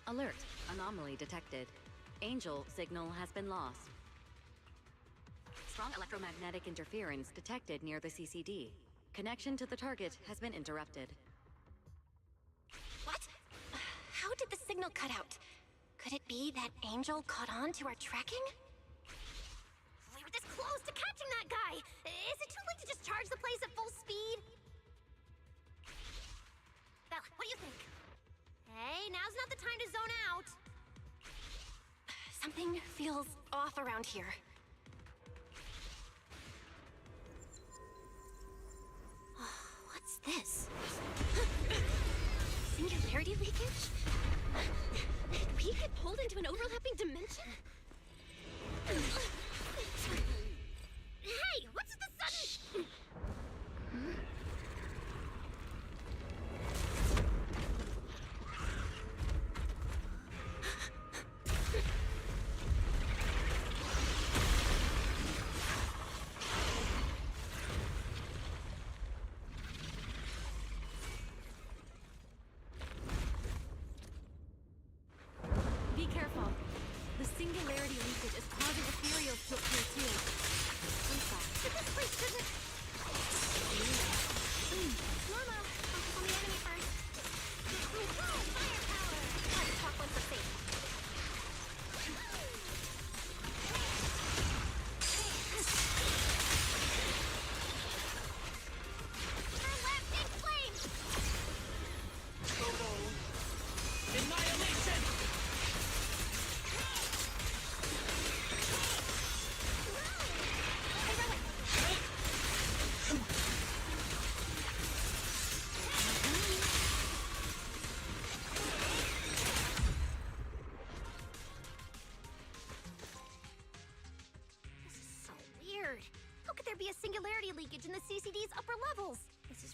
Alert. Anomaly detected. Angel signal has been lost. Strong electromagnetic interference detected near the CCD. Connection to the target has been interrupted.
What? How did the signal cut out? Could it be that Angel caught on to our tracking?
We were this close to catching that guy! Is it too late to just charge the place at full speed? Belle, what do you think? Hey, now's not the time to zone out!
Something feels off around here. What's this? Singularity leakage? Did we get pulled into an overlapping dimension?
Hey, what's with the sudden...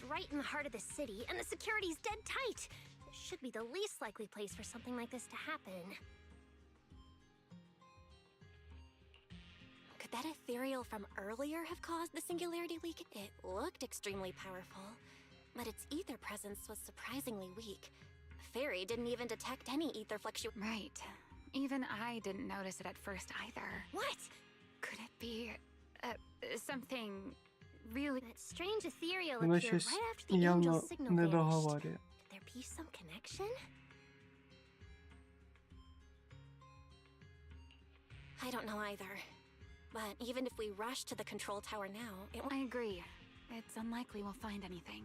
right in the heart of the city, and the security's dead tight. It should be the least likely place for something like this to happen.
Could that ethereal from earlier have caused the singularity leak? It looked extremely powerful, but its ether presence was surprisingly weak. Fairy didn't even detect any ether fluctuation.
Right. Even I didn't notice it at first either.
What?
Could it be something really...
That strange ethereal
Вона
appeared
щось
right after the
явно
angel's signal
не
vanished.
договорює.
Could there be some connection?
I don't know either. But even if we rush to the control tower now, it won't...
I agree. It's unlikely we'll find anything.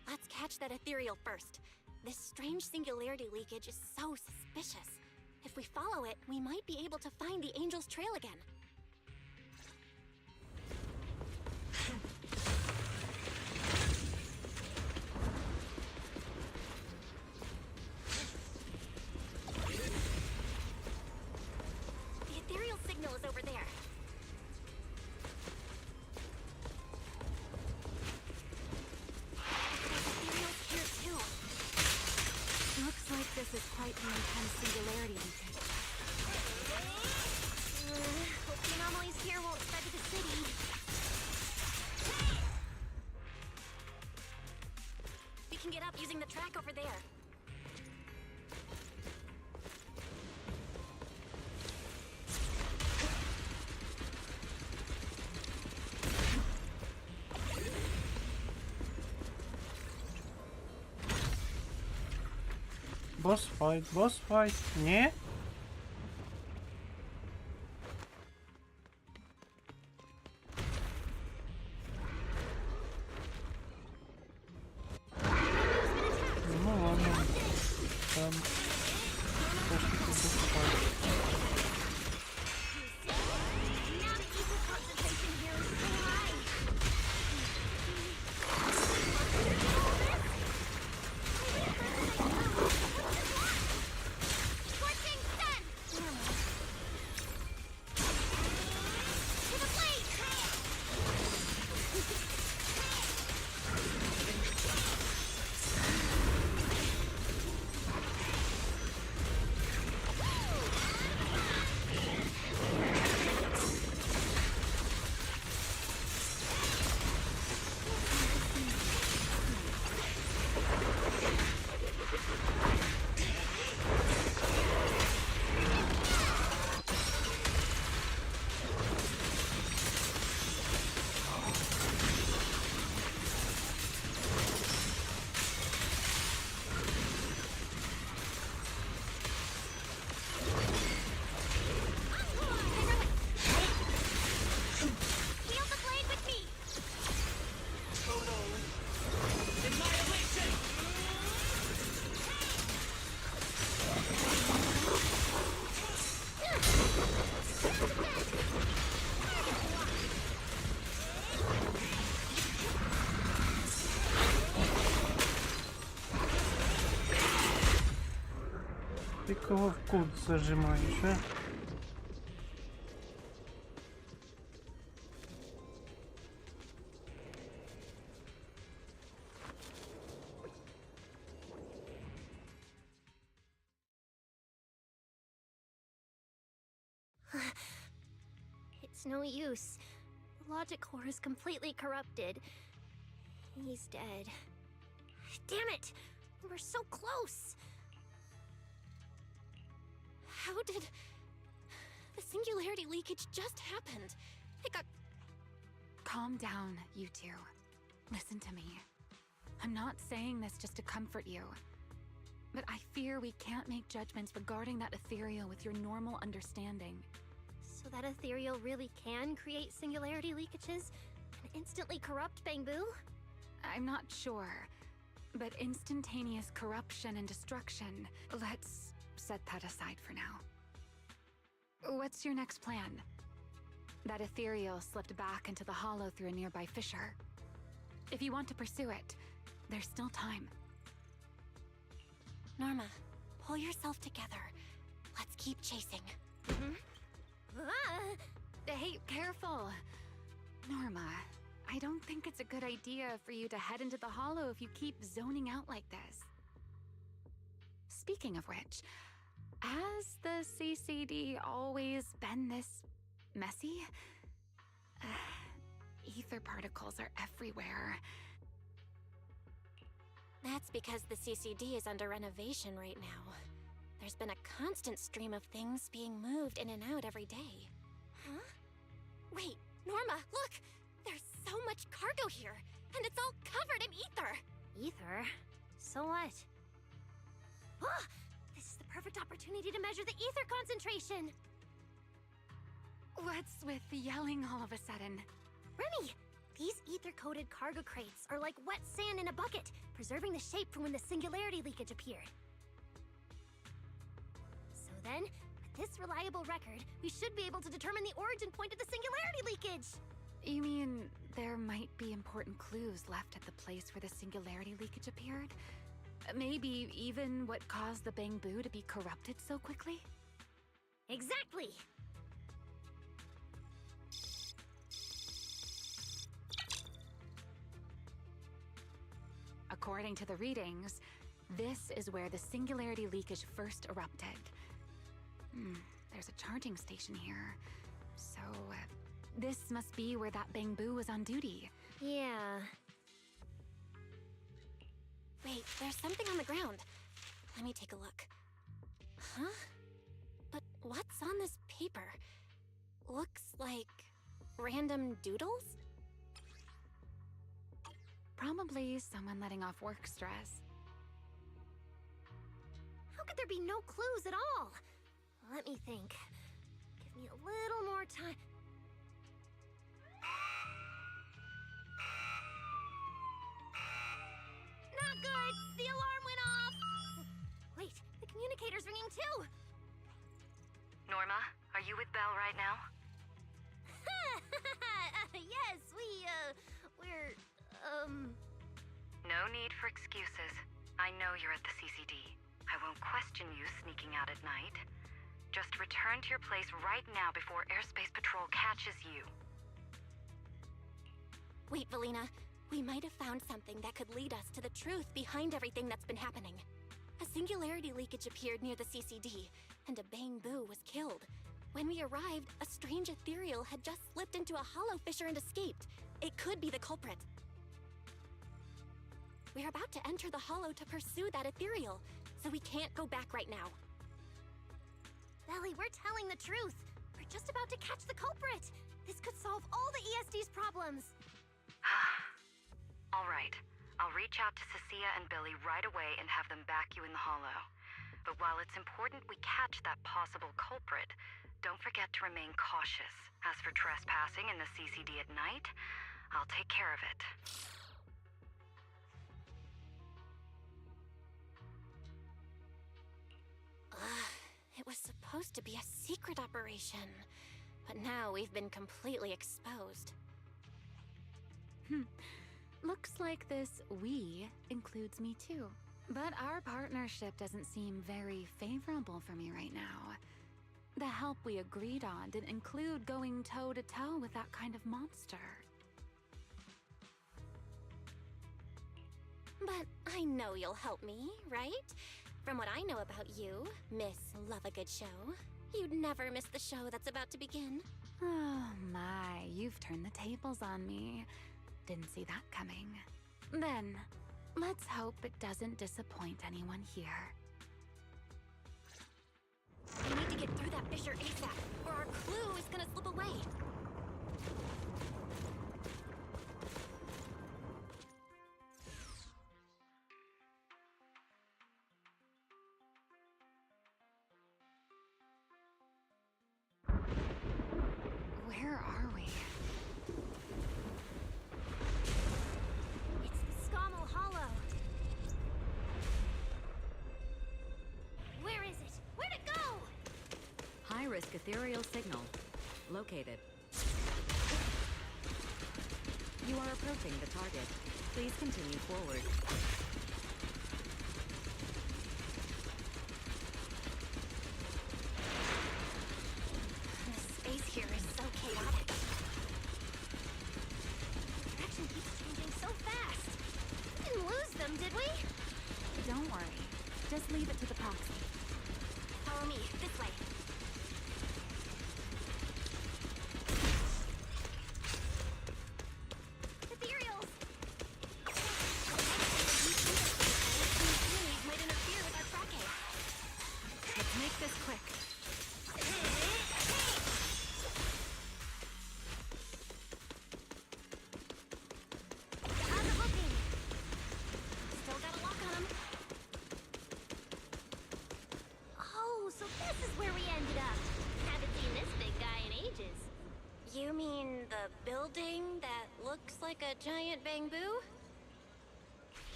Let's catch that ethereal first. This strange singularity leakage is so suspicious. If we follow it, we might be able to find the angel's trail again. The ethereal signal is over there.
Looks like this is quite the intense singularity leakage.
Hope the anomalies here won't spread to the city.
We can get up using the track over there.
Boss fight. Не? Ну ладно. Там трошки boss fight.
Now the ether concentration here is so high. Scorching sun! To the blade! Wield the blade with me!
Ти кого в кут зажимаєш, а?
It's no use. The logic core is completely corrupted. He's dead. Damn it! We're so close!
How did... The singularity leakage just happened? It got...
Calm down, you two. Listen to me. I'm not saying this just to comfort you. But I fear we can't make judgments regarding that ethereal with your normal understanding.
So that ethereal really can create singularity leakages and instantly corrupt Bangbu?
I'm not sure. But instantaneous corruption and destruction, let's set that aside for now. What's your next plan? That ethereal slipped back into the hollow through a nearby fissure. If you want to pursue it, there's still time.
Norma, pull yourself together. Let's keep chasing.
Ah!
Hey, careful! Norma, I don't think it's a good idea for you to head into the Hollow if you keep zoning out like this. Speaking of which, has the CCD always been this messy? Ether particles are everywhere.
That's because the CCD is under renovation right now. There's been a constant stream of things being moved in and out every day. Huh? Wait, Norma, look! There's so much cargo here, and it's all covered in ether!
Ether? So what? Ah! This is the perfect opportunity to measure the ether concentration!
What's with the yelling all of a sudden?
Remy! These ether-coated cargo crates are like wet sand in a bucket, preserving the shape from when the singularity leakage appeared. So then, with this reliable record, we should be able to determine the origin point of the singularity leakage!
You mean there might be important clues left at the place where the singularity leakage appeared? Maybe even what caused the Bangbu to be corrupted so quickly?
Exactly!
According to the readings, this is where the singularity leakage first erupted. There's a charging station here. So, this must be where that Bangbu was on duty.
Yeah.
Wait, there's something on the ground. Let me take a look. Huh? But what's on this paper? Looks like random doodles?
Probably someone letting off work stress.
How could there be no clues at all? Let me think. Give me a little more time. Not good! The alarm went off! Wait, the communicator's ringing too!
Norma, are you with Belle right now?
Yes, we're,
No need for excuses. I know you're at the CCD. I won't question you sneaking out at night. Just return to your place right now before Airspace Patrol catches you.
Wait, Valina. We might have found something that could lead us to the truth behind everything that's been happening. A singularity leakage appeared near the CCD, and a Bangbu was killed. When we arrived, a strange ethereal had just slipped into a hollow fissure and escaped. It could be the culprit. We're about to enter the hollow to pursue that ethereal, so we can't go back right now.
Belly, we're telling the truth. We're just about to catch the culprit. This could solve all the ESD's problems.
All right. I'll reach out to Cecilia and Billy right away and have them back you in the hollow. But while it's important we catch that possible culprit, don't forget to remain cautious. As for trespassing in the CCD at night, I'll take care of it.
It was supposed to be a secret operation, but now we've been completely exposed.
Looks like this "we" includes me too. But our partnership doesn't seem very favorable for me right now. The help we agreed on didn't include going toe-to-toe with that kind of monster.
But I know you'll help me, right? From what I know about you, Miss Love a Good Show, you'd never miss the show that's about to begin.
Oh my, you've turned the tables on me. Didn't see that coming. Then, let's hope it doesn't disappoint anyone here.
We need to get through that fissure ASAP, or our clue is gonna slip away.
Where are we?
It's the Scommel Hollow. Where is it? Where'd it go?
High-risk ethereal signal. Located. You are approaching the target. Please continue forward.
The space here is so chaotic.
Just leave it to the proxy.
Follow me, this way. Ethereals! These might interfere with our tracking.
Let's make this quick.
How's it looking? Still got a lock on him. Oh, so this is where we ended up. Haven't seen this big guy in ages. You mean the building that looks like a giant bamboo?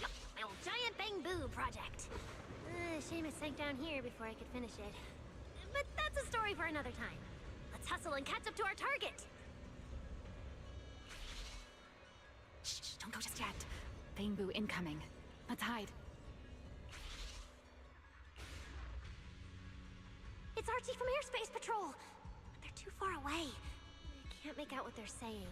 Yup, my old giant bamboo project. Shame it sank down here before I could finish it. But that's a story for another time. Let's hustle and catch up to our target.
Shh, don't go just yet. Bangbu incoming. Let's hide.
It's Archie from Airspace Patrol. But they're too far away. I can't make out what they're saying.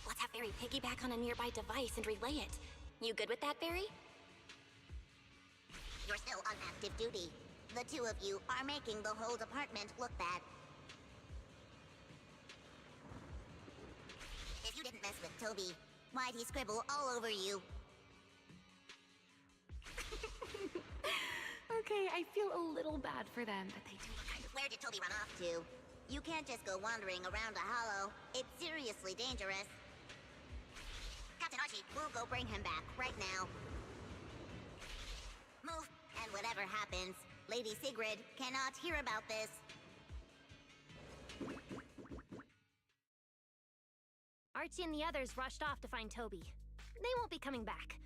Let's have Barry piggyback on a nearby device and relay it. You good with that, Barry?
You're still on active duty. The two of you are making the whole department look bad. If you didn't mess with Toby, why'd he scribble all over you?
Okay, I feel a little bad for them, but they do look kind of...
Where did Toby run off to? You can't just go wandering around a hollow. It's seriously dangerous. Captain Archie, we'll go bring him back right now. Move, and whatever happens, Lady Sigrid cannot hear about this.
Archie and the others rushed off to find Toby. They won't be coming back.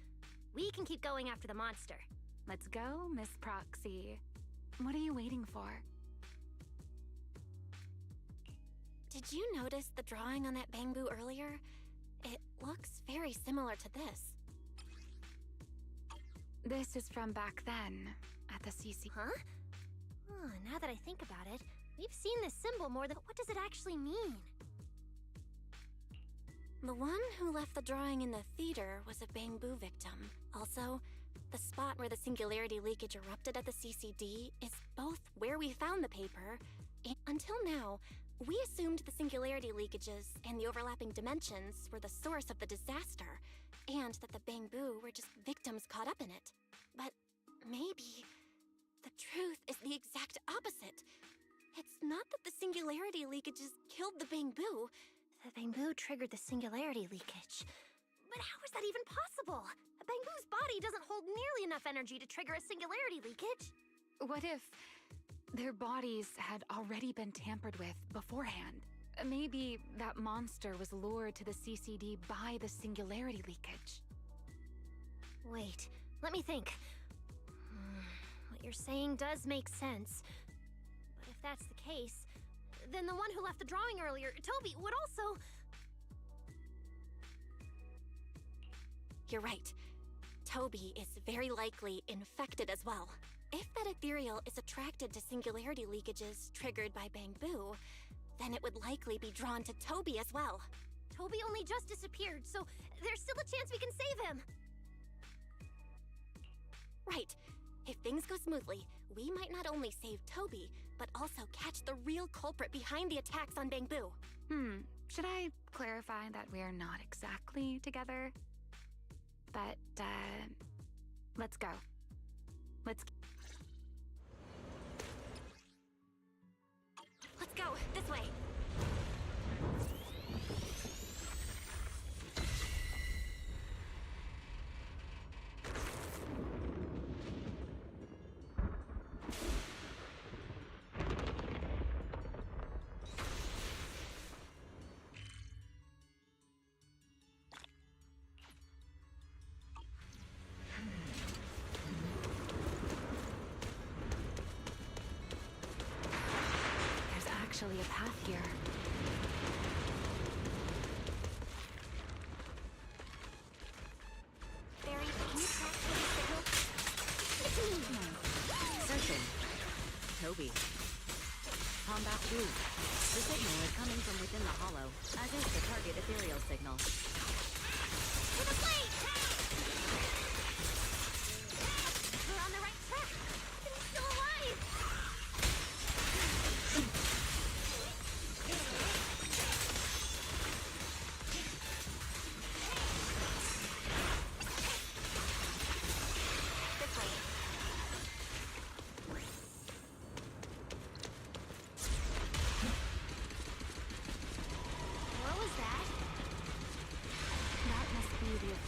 We can keep going after the monster.
Let's go, Miss Proxy. What are you waiting for?
Did you notice the drawing on that bamboo earlier? It looks very similar to this.
This is from back then, at the CC.
Huh? Oh, now that I think about it, we've seen this symbol more than... What does it actually mean? The one who left the drawing in the theater was a bamboo victim. Also, the spot where the singularity leakage erupted at the CCD is both where we found the paper, and until now, we assumed the singularity leakages and the overlapping dimensions were the source of the disaster, and that the bamboo were just victims caught up in it. But maybe the truth is the exact opposite. It's not that the singularity leakages killed the bamboo. The bamboo triggered the singularity leakage. But how is that even possible? A bamboo's body doesn't hold nearly enough energy to trigger a singularity leakage.
What if their bodies had already been tampered with beforehand? Maybe that monster was lured to the CCD by the singularity leakage.
Wait, let me think. What you're saying does make sense. But if that's the case, then the one who left the drawing earlier, Toby, would also... You're right. Toby is very likely infected as well. If that ethereal is attracted to singularity leakages triggered by bamboo, then it would likely be drawn to Toby as well. Toby only just disappeared, so there's still a chance we can save him. Right. If things go smoothly, we might not only save Toby, but also catch the real culprit behind the attacks on bamboo.
Should I clarify that we're not exactly together? But, let's go. Let's
go, this way.
Actually a path here.
Barry, can you track Toby's signal?
Searching. Toby. Combat 2. The signal is coming from within the hollow, as is the target ethereal signal.
To the plate!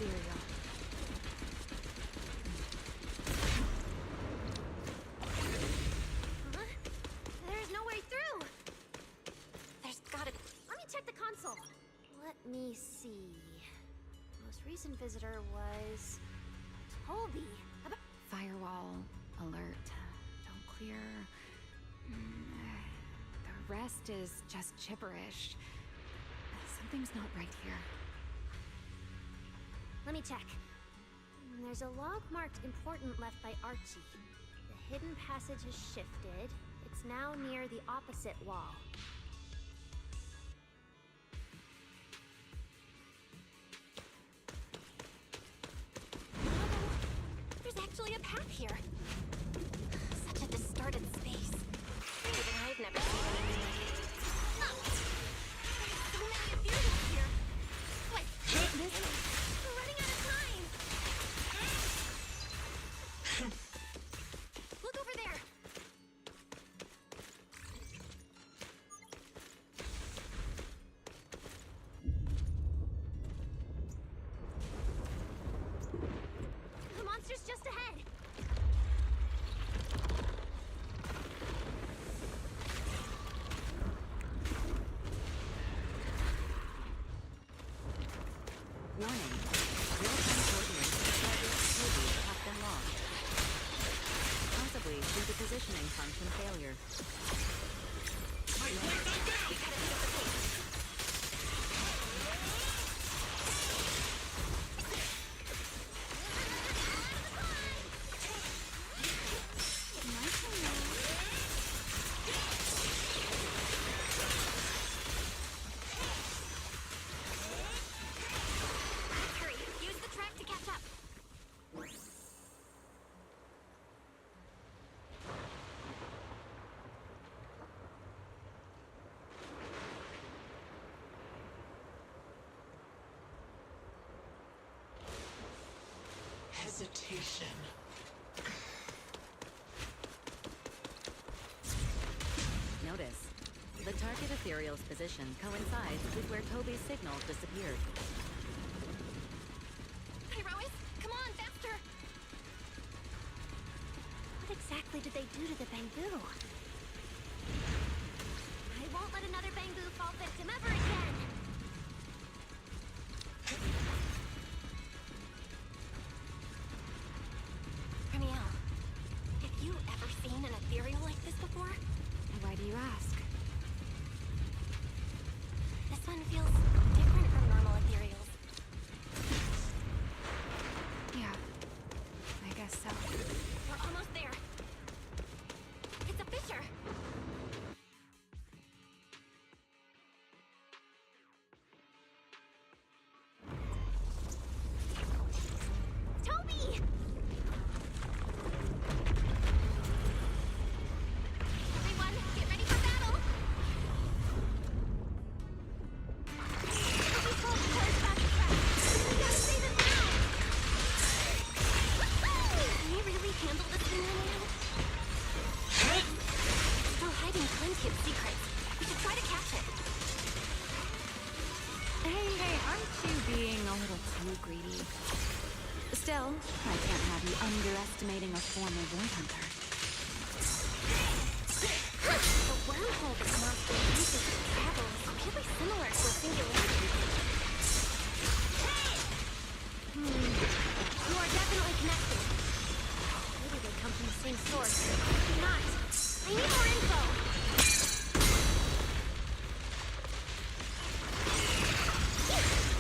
ethereal.
There's no way through. There's gotta. Let me check the console. Let me see. Most recent visitor was Toby.
Firewall alert. Don't clear. The rest is just gibberish. Something's not right here.
Let me check. There's a log marked important left by Archie. The hidden passage has shifted. It's now near the opposite wall. There's actually a path here. Such a distorted space. Even I've never seen anything like it. There's so many ethereals here. What? This way. We're running out of time. Look over there. The monster's just ahead.
Warning. Real-time coordinates of the target Toby have been lost. Possibly due to positioning function failure.
Hurry, use the track to catch up.
Hesitation.
Notice. The target ethereal's position coincides with where Toby's signal disappeared.
Herois, come on, faster! What exactly did they do to the bamboo? I won't let another bamboo fall victim ever again! Ramiel, have you ever seen an ethereal like this before?
Why do you ask?
This one feels different from normal ethereals.
Yeah, I guess so.
We're almost there. It's a fissure. Toby! Everyone, get ready for battle! Toby's called towards that track. We gotta save him now! Can you really handle this thing, man? It's still hiding plenty of secrets. We should try to catch it.
Hey, aren't you being a little too greedy? Still, I can't have you underestimating a former void hunter.
The wormhole this monster uses to travel is really similar to a singularity. You are definitely connected. Maybe they come from the same source. Maybe not. I need more info.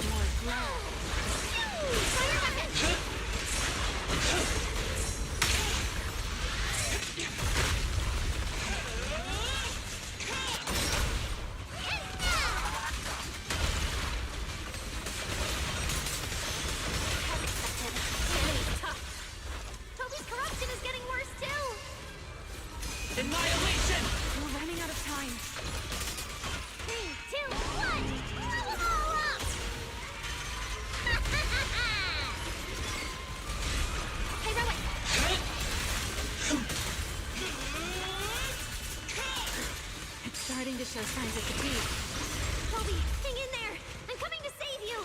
More glow.
Fire weapon! Toby's corruption is getting worse too!
Annihilation!
We're running out of time.
3, 2, 1! Blow them all up! Heroic!
It's starting to show signs of fatigue.
Toby, hang in there! I'm coming to save you!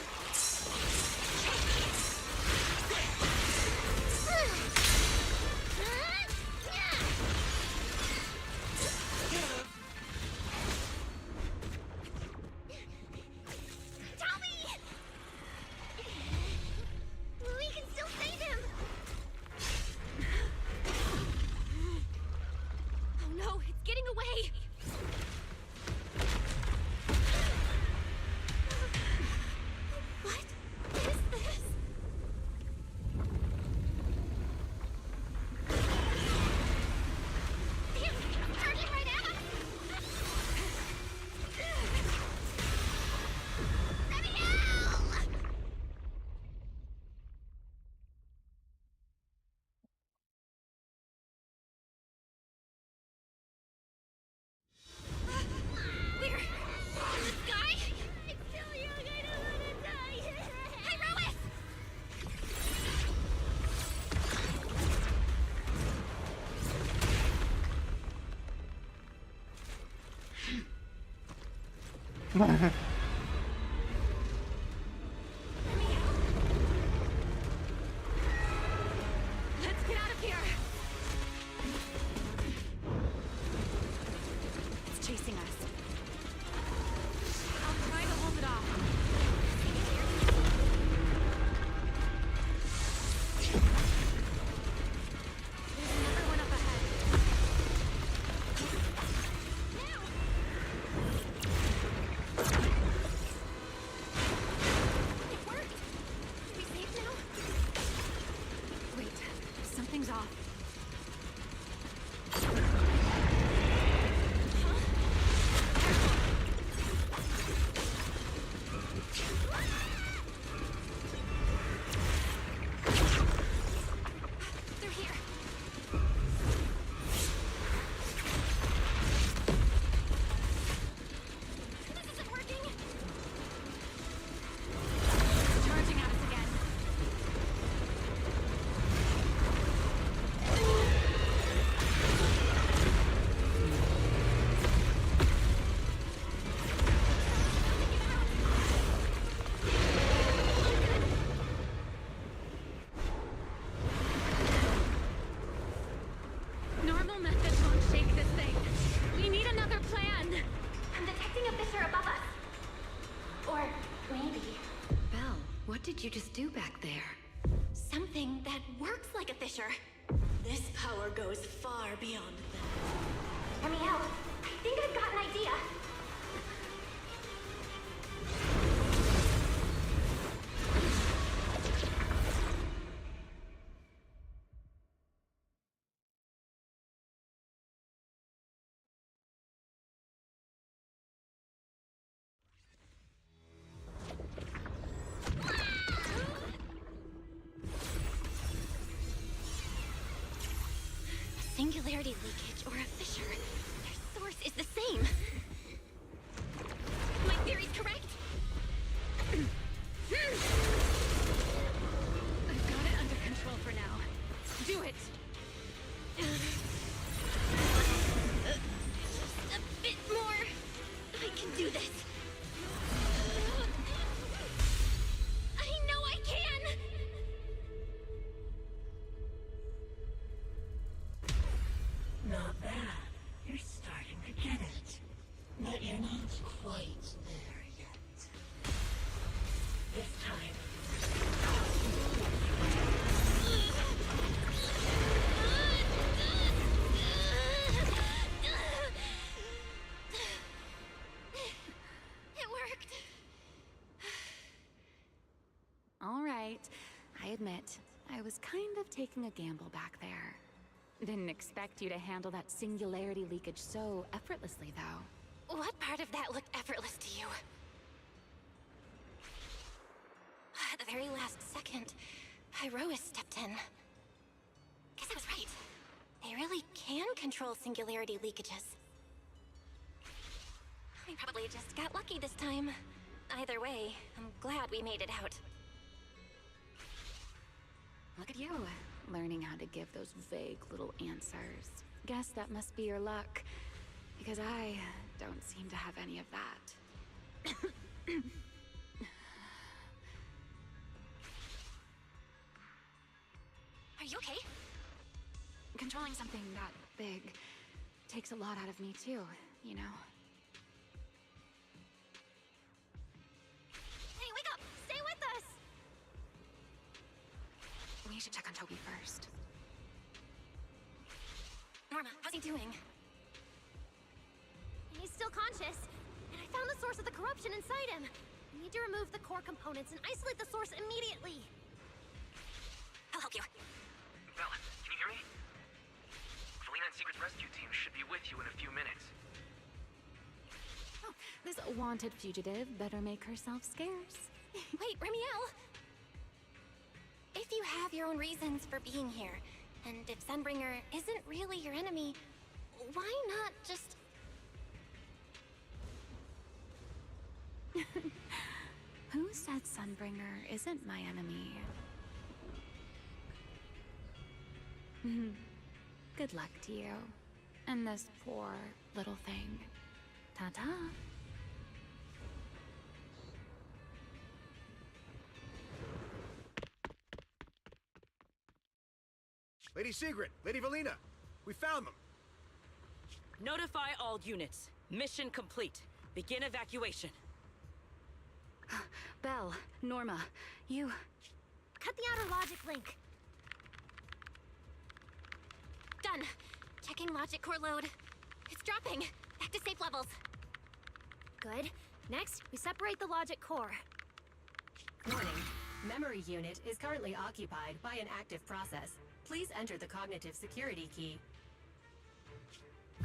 Let's get out of here! It's chasing us. I'll try to hold it off. There's another one up ahead. Now! It worked! Are we safe now? Wait, something's off. They're here. This isn't working. Charging at us again. Normal methods won't shake this thing. We need another plan. I'm detecting a fissure above us. Or maybe
Belle, what did you just do back there?
something that works like a fissure. This power goes far beyond that.
Ramiel, I think I've got an idea.
Singularity leakage or a fissure. Their source is the same. My theory's correct. I've got it under control for now. Do it. Just a bit more. I can do this. I know I can.
Not bad. You're starting to get it. But you're not quite there yet. This time.
It worked.
All right, I admit, I was kind of taking a gamble back there. Didn't expect you to handle that singularity leakage so effortlessly, though.
What part of that looked effortless to you? At the very last second, Pyrois stepped in. Guess I was right. They really can control singularity leakages. We probably just got lucky this time. Either way, I'm glad we made it out.
Look at you, learning how to give those vague little answers. Guess that must be your luck, because I don't seem to have any of that.
Are you okay?
Controlling something that big takes a lot out of me too, you know?
Hey, wake up! Stay with us!
We should check on Toby first.
Norma, how's he doing? He's still conscious, and I found the source of the corruption inside him. We need to remove the core components and isolate the source immediately. I'll help you.
Bella, can you hear me? Felina and Secret's rescue team should be with you in a few minutes.
Oh, this wanted fugitive better make herself scarce.
Wait, Ramiel! If you have your own reasons for being here, and if Sunbringer isn't really your enemy, why not just...
Who said Sunbringer isn't my enemy? Good luck to you. And this poor little thing. Ta-ta.
Lady Sigrid, Lady Valina, we found them.
Notify all units. Mission complete. Begin evacuation.
Belle, Norma, you...
Cut the outer logic link.
Done. Checking logic core load. It's dropping. Back to safe levels.
Good. Next, we separate the logic core.
Warning. Memory unit is currently occupied by an active process. Please enter the cognitive security key.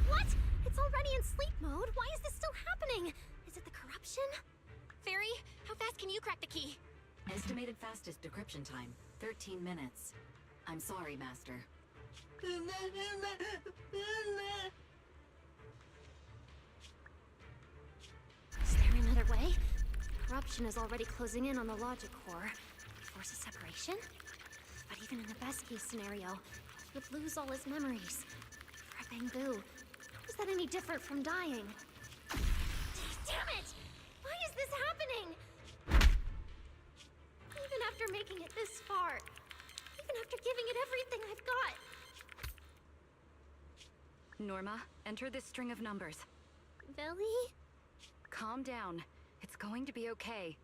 What? It's already in sleep mode. Why is this still happening? Is it the corruption?
Fairy, how fast can you crack the key?
Estimated fastest decryption time, 13 minutes. I'm sorry, Master.
Is there another way? Corruption is already closing in on the logic core. Forces separation? But even in the best case scenario, he would lose all his memories. For a Bangbu, how is that any different from dying? Damn it! Why is this happening? Even after making it this far, even after giving it everything I've got.
Norma, enter this string of numbers.
Velly?
Calm down. It's going to be okay.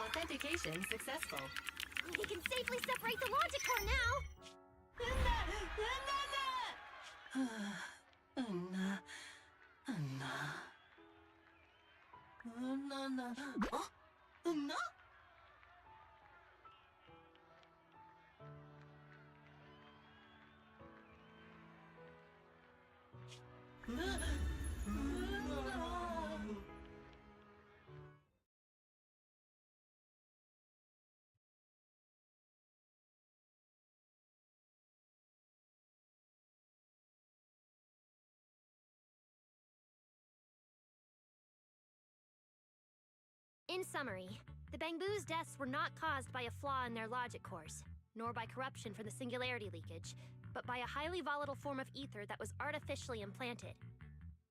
Authentication successful.
We can safely separate the logic core now! In summary, the Bangbu's deaths were not caused by a flaw in their logic cores, nor by corruption from the singularity leakage, but by a highly volatile form of ether that was artificially implanted.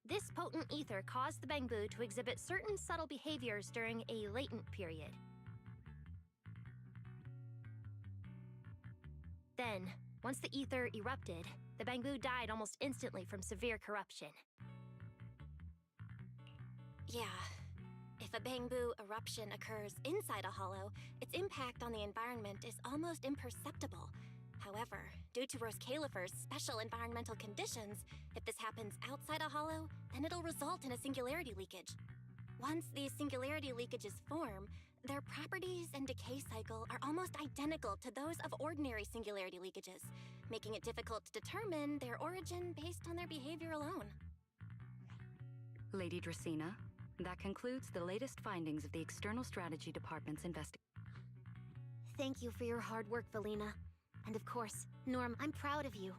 This potent ether caused the Bangbu to exhibit certain subtle behaviors during a latent period. Then, once the ether erupted, the Bangbu died almost instantly from severe corruption.
Yeah. If a Bangbu eruption occurs inside a hollow, its impact on the environment is almost imperceptible. However, due to Rose Califer's special environmental conditions, if this happens outside a hollow, then it'll result in a singularity leakage. Once these singularity leakages form, their properties and decay cycle are almost identical to those of ordinary singularity leakages, making it difficult to determine their origin based on their behavior alone.
Lady Dracena, that concludes the latest findings of the External Strategy Department's investigation.
Thank you for your hard work, Valina. And of course, Norm, I'm proud of you.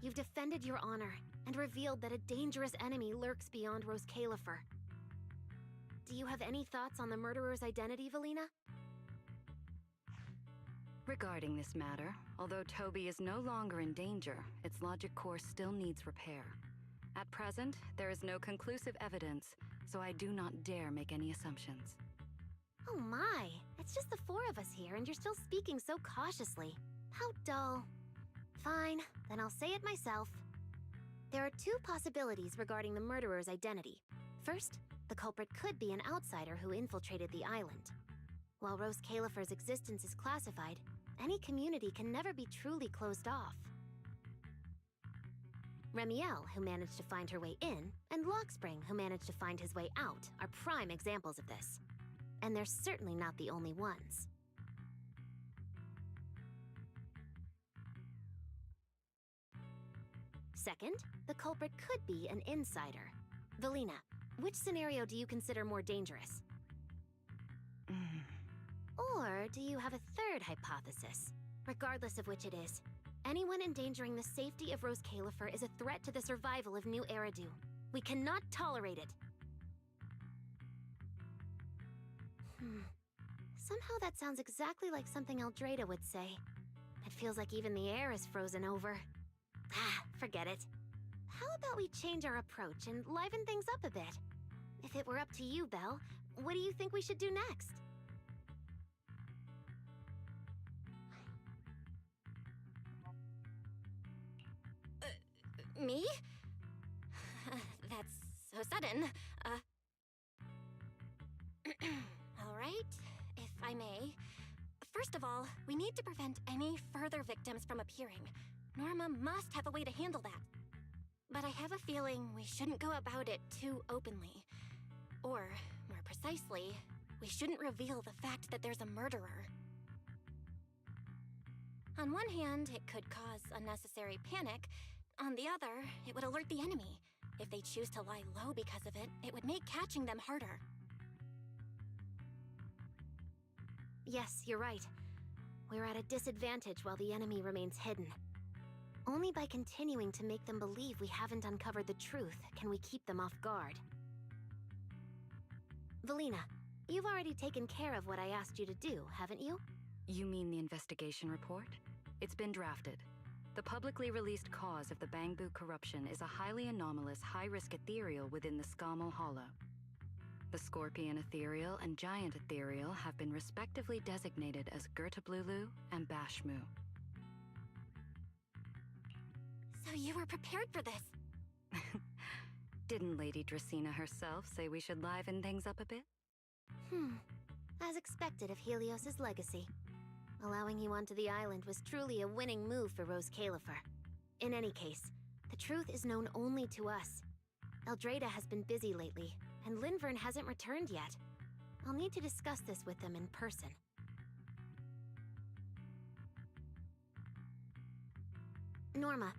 You've defended your honor and revealed that a dangerous enemy lurks beyond Rose Califer. Do you have any thoughts on the murderer's identity, Valina?
Regarding this matter, although Toby is no longer in danger, its logic core still needs repair. At present, there is no conclusive evidence, so I do not dare make any assumptions.
Oh my, it's just the four of us here and you're still speaking so cautiously. How dull. Fine, then I'll say it myself. There are two possibilities regarding the murderer's identity. First, the culprit could be an outsider who infiltrated the island. While Rose Califer's existence is classified, any community can never be truly closed off. Remiel, who managed to find her way in, and Lockspring, who managed to find his way out, are prime examples of this. And they're certainly not the only ones. Second, the culprit could be an insider. Valina, which scenario do you consider more dangerous? Or do you have a third hypothesis? Regardless of which it is, anyone endangering the safety of Rose Califer is a threat to the survival of New Eridu. We cannot tolerate it. Somehow that sounds exactly like something Eldrada would say. It feels like even the air is frozen over. Forget it. How about we change our approach and liven things up a bit? If it were up to you, Belle, what do you think we should do next?
Me? That's so sudden. All right, if I may. First of all, we need to prevent any further victims from appearing. Norma must have a way to handle that. But I have a feeling we shouldn't go about it too openly. Or, more precisely, we shouldn't reveal the fact that there's a murderer. On one hand, it could cause unnecessary panic. On the other, it would alert the enemy. If they choose to lie low because of it, it would make catching them harder.
Yes, you're right. We're at a disadvantage while the enemy remains hidden. Only by continuing to make them believe we haven't uncovered the truth can we keep them off guard. Valina, you've already taken care of what I asked you to do, haven't you?
You mean the investigation report? It's been drafted. The publicly released cause of the Bangbu corruption is a highly anomalous, high-risk ethereal within the Skammal Hollow. The Scorpion Ethereal and Giant Ethereal have been respectively designated as Gertablulu and Bashmu.
So you were prepared for this?
Didn't Lady Dracena herself say we should liven things up a bit?
As expected of Helios's legacy. Allowing you onto the island was truly a winning move for Rose Califer. In any case, the truth is known only to us. Eldrada has been busy lately, and Linvern hasn't returned yet. I'll need to discuss this with them in person. Norma,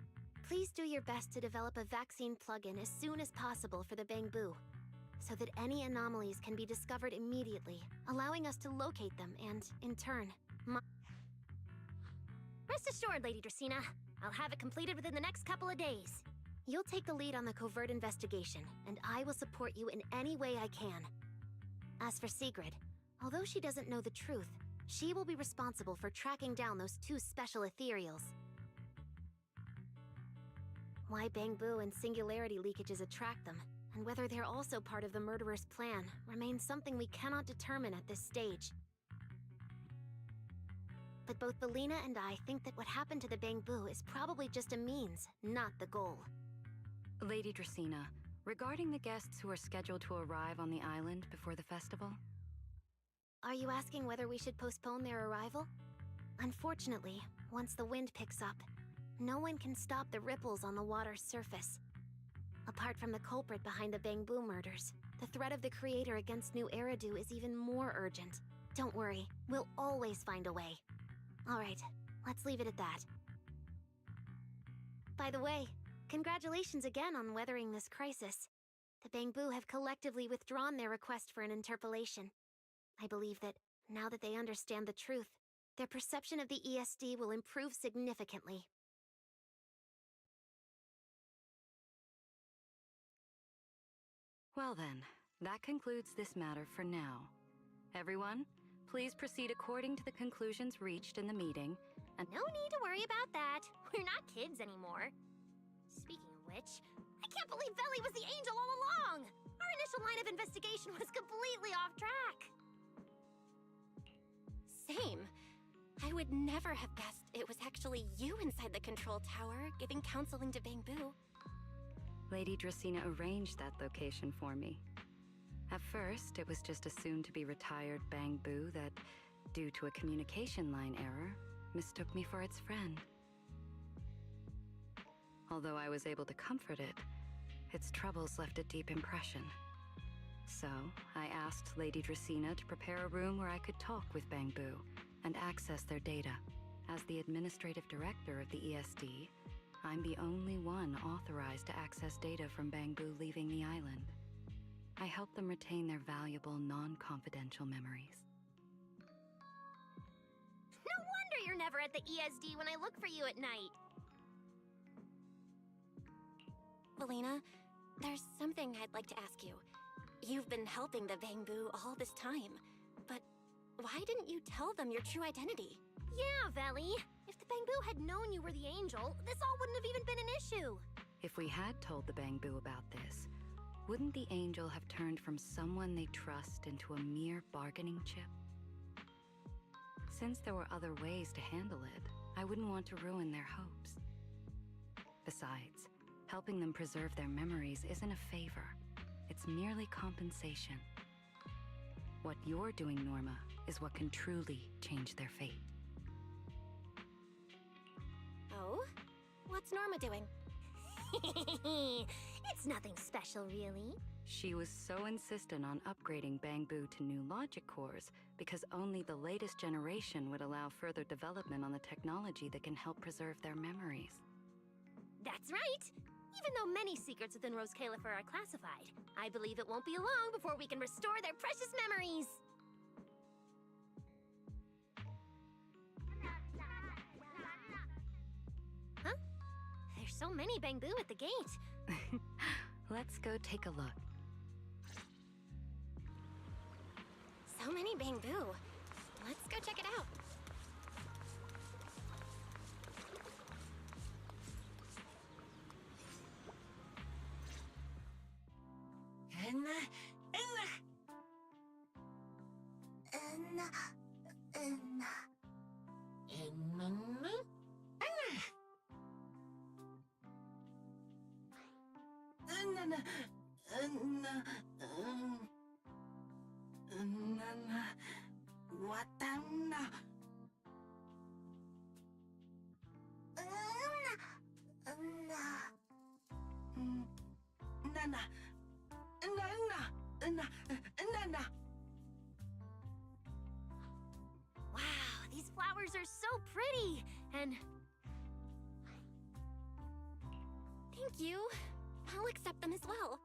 please do your best to develop a vaccine plugin as soon as possible for the Bangbu, so that any anomalies can be discovered immediately, allowing us to locate them and, in turn, Rest assured, Lady Dracena. I'll have it completed within the next couple of days. You'll take the lead on the covert investigation, and I will support you in any way I can. As for Sigrid, although she doesn't know the truth, she will be responsible for tracking down those two special ethereals. Why Bangbu and singularity leakages attract them, and whether they're also part of the murderer's plan, remains something we cannot determine at this stage. But both Valina and I think that what happened to the Bangbu is probably just a means, not the goal.
Lady Dracena, regarding the guests who are scheduled to arrive on the island before the festival?
Are you asking whether we should postpone their arrival? Unfortunately, once the wind picks up, no one can stop the ripples on the water's surface. Apart from the culprit behind the Bangbu murders, the threat of the Creator against New Eridu is even more urgent. Don't worry, we'll always find a way. Alright, let's leave it at that. By the way, congratulations again on weathering this crisis. The Bangbu have collectively withdrawn their request for an interpolation. I believe that, now that they understand the truth, their perception of the ESD will improve significantly.
Well then, that concludes this matter for now. Everyone, please proceed according to the conclusions reached in the meeting, and
no need to worry about that. We're not kids anymore. Speaking of which, I can't believe Veli was the angel all along! Our initial line of investigation was completely off track.
Same. I would never have guessed it was actually you inside the control tower, giving counseling to Bangbu.
Lady Dracena arranged that location for me. At first, it was just a soon-to-be-retired Bangbu that, due to a communication line error, mistook me for its friend. Although I was able to comfort it, its troubles left a deep impression. So, I asked Lady Dracena to prepare a room where I could talk with Bangbu and access their data. As the administrative director of the ESD, I'm the only one authorized to access data from Bangbu leaving the island. I help them retain their valuable, non-confidential memories.
No wonder you're never at the ESD when I look for you at night.
Valina, there's something I'd like to ask you. You've been helping the Bangbu all this time, but why didn't you tell them your true identity?
Yeah, Veli. If the Bangbu had known you were the angel, this all wouldn't have even been an issue.
If we had told the Bangbu about this, wouldn't the angel have turned from someone they trust into a mere bargaining chip? Since there were other ways to handle it, I wouldn't want to ruin their hopes. Besides, Helping them preserve their memories isn't a favor. It's merely compensation. What you're doing, Norma, is what can truly change their fate.
Oh? What's Norma doing?
It's nothing special, really.
She was so insistent on upgrading Bangbu to new logic cores because only the latest generation would allow further development on the technology that can help preserve their memories.
That's right! Even though many secrets within Rose Califer are classified, I believe it won't be long before we can restore their precious memories! Huh? There's so many Bangbu at the gate.
Let's go take a look.
So many Bangbu. Let's go check it out.
Wow, these flowers are so pretty! And...
Thank you. I'll accept them as well.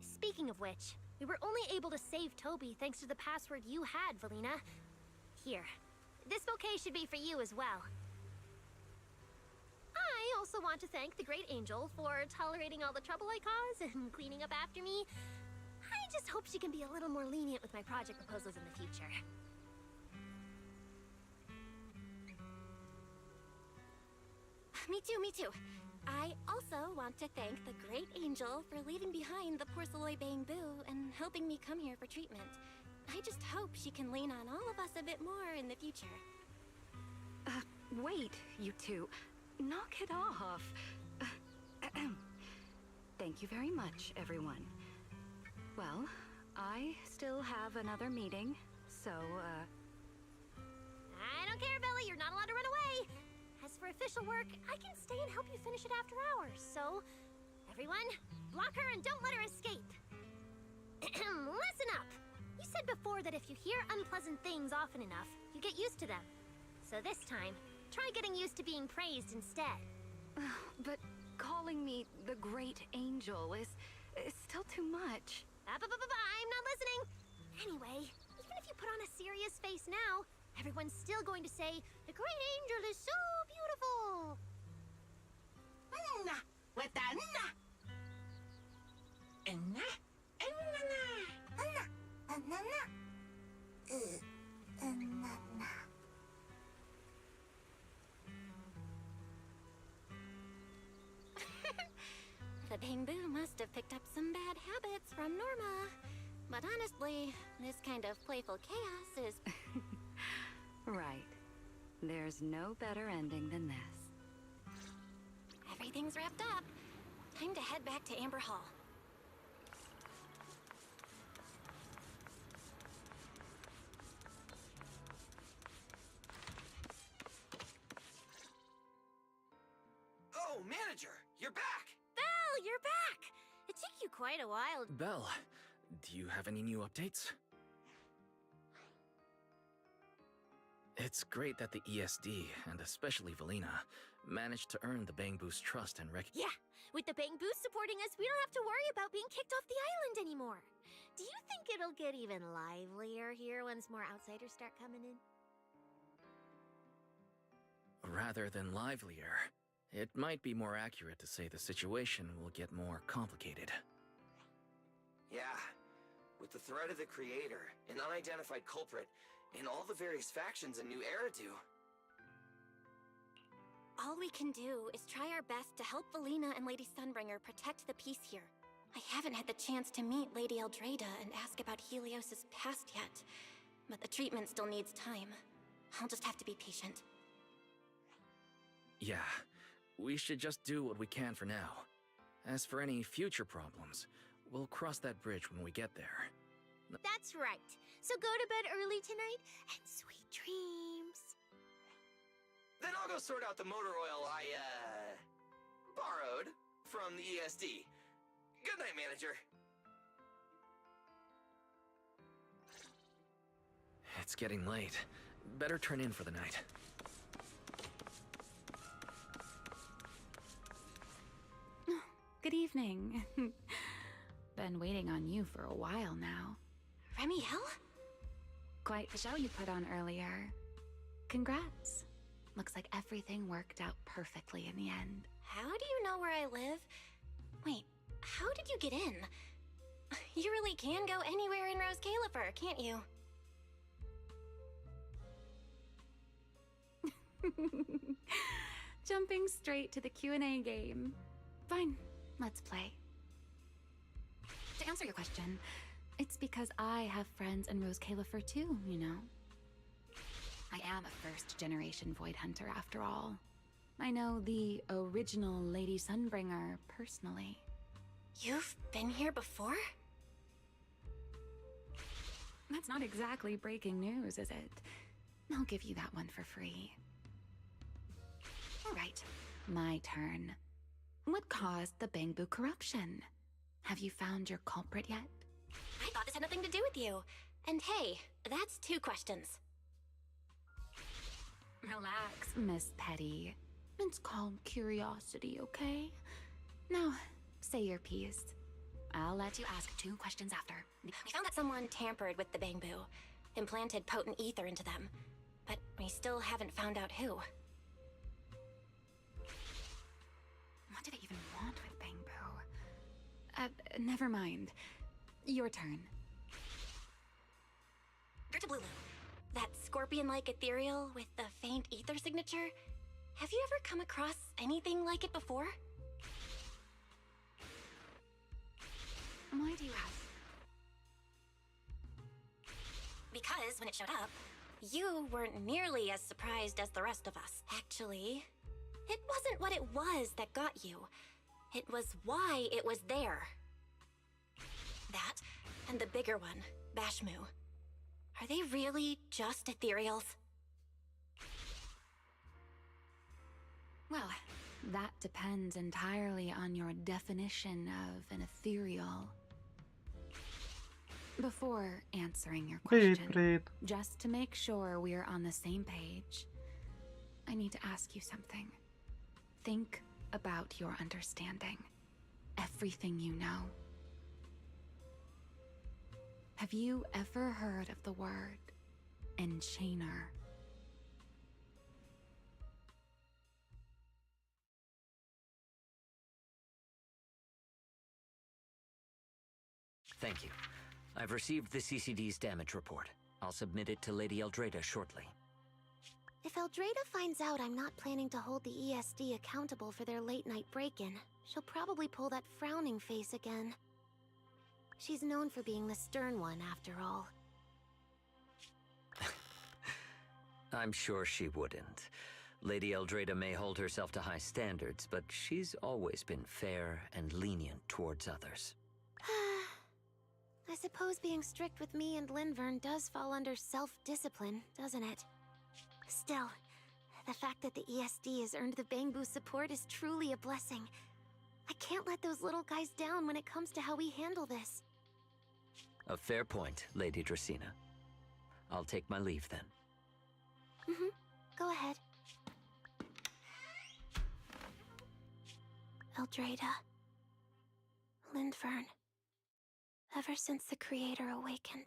Speaking of which, we were only able to save Toby thanks to the password you had, Valina. Here, this bouquet should be for you as well. I also want to thank the Great Angel for tolerating all the trouble I cause and cleaning up after me. I just hope she can be a little more lenient with my project proposals in the future.
Me too, me too. I also want to thank the Great Angel for leaving behind the Porceloy Bangbu and helping me come here for treatment. I just hope she can lean on all of us a bit more in the future.
Wait, you two. Knock it off. Thank you very much, everyone. Well, I still have another meeting, so,
I don't care, Bella, you're not allowed to run away! As for official work, I can stay and help you finish it after hours, so... Everyone, block her and don't let her escape! Listen up! You said before that if you hear unpleasant things often enough, you get used to them. So this time, try getting used to being praised instead.
But calling me the Great Angel is still too much.
I'm not listening! Anyway, even if you put on a serious face now, everyone's still going to say, the Great Angel is so beautiful!
The Bangbu must have picked up some bad habits from Norma. But honestly, this kind of playful chaos is...
Right. There's no better ending than this.
Everything's wrapped up. Time to head back to Amber Hall.
Oh, Manager! You're back!
Belle, you're back! It took you quite a while.
Belle, do you have any new updates? It's great that the ESD, and especially Valina, managed to earn the Bangbu's trust and
Yeah, with the Bangbu supporting us, we don't have to worry about being kicked off the island anymore. Do you think it'll get even livelier here once more outsiders start coming in?
rather than livelier. It might be more accurate to say the situation will get more complicated.
Yeah, with the threat of the Creator, an unidentified culprit, and all the various factions in New Eridu.
All we can do is try our best to help Valina and Lady Sunbringer protect the peace here. I haven't had the chance to meet Lady Eldrada and ask about Helios's past yet, but the treatment still needs time. I'll just have to be patient.
Yeah, we should just do what we can for now. As for any future problems, we'll cross that bridge when we get there.
That's right. So go to bed early tonight and sweet dreams.
Then I'll go sort out the motor oil I, borrowed from the ESD. Good night, manager.
It's getting late. Better turn in for the night.
Good evening. Been waiting on you for a while now.
Remiel?
Quite the show you put on earlier. Congrats. Looks like everything worked out perfectly in the end.
How do you know where I live? Wait, how did you get in? You really can go anywhere in Rose Califer, can't you?
Jumping straight to the Q&A game. Fine, let's play. To answer your question, it's because I have friends in Rose Califer too, you know. I am a first-generation Void Hunter after all. I know the original Lady Sunbringer personally.
You've been here before?
That's not exactly breaking news, is it? I'll give you that one for free. All right, my turn. What caused the Bangbu corruption? Have you found your culprit yet?
I thought this had nothing to do with you. And hey, that's 2 questions.
Relax, Miss Petty. It's called curiosity, okay? Now, say your piece. I'll let you ask 2 questions after.
We found that someone tampered with the Bangbu, implanted potent ether into them, but we still haven't found out who.
What do they even want with Bangbu? Never mind. Your turn.
Gertablulu, that scorpion-like ethereal with the faint ether signature. Have you ever come across anything like it before?
Why do you ask?
Because when it showed up, you weren't nearly as surprised as the rest of us. Actually, it wasn't what it was that got you. It was why it was there. That, and the bigger one, Bashmu. Are they really just ethereals?
Well, that depends entirely on your definition of an ethereal. Before answering your question, just to make sure we're on the same page, I need to ask you something. Think about your understanding. Everything you know. Have you ever heard of the word enchainer?
Thank you. I've received the CCD's damage report. I'll submit it to Lady Eldrada shortly.
If Eldrada finds out I'm not planning to hold the ESD accountable for their late-night break-in, she'll probably pull that frowning face again. She's known for being the stern one, after all.
I'm sure she wouldn't. Lady Eldrada may hold herself to high standards, but she's always been fair and lenient towards others.
I suppose being strict with me and Linvern does fall under self-discipline, doesn't it? Still, the fact that the ESD has earned the Bangbu support is truly a blessing. I can't let those little guys down when it comes to how we handle this.
A fair point, Lady Dracena. I'll take my leave then.
Go ahead. Eldrada. Linvern. Ever since the Creator awakened.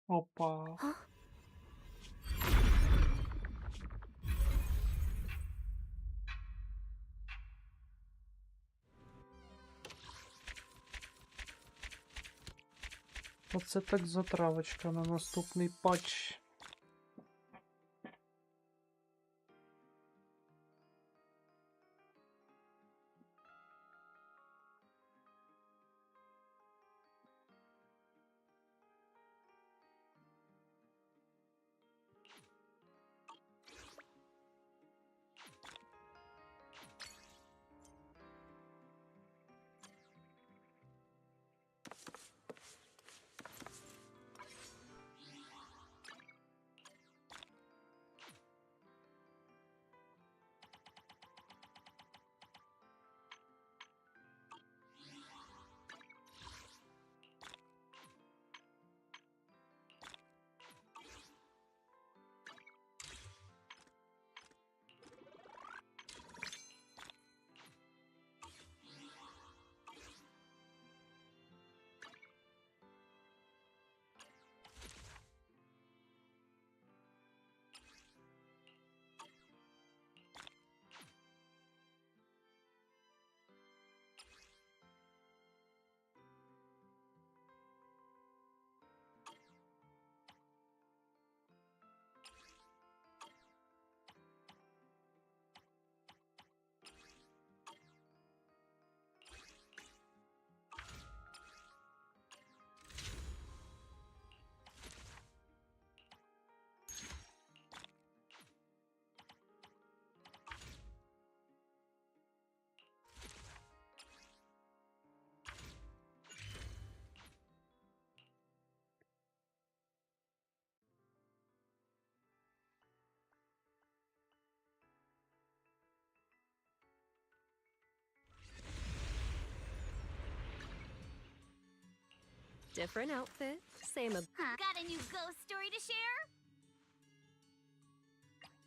Опа.
Huh?
Оце так затравочка на наступний патч.
Different outfit, same.
Got a new ghost story to share?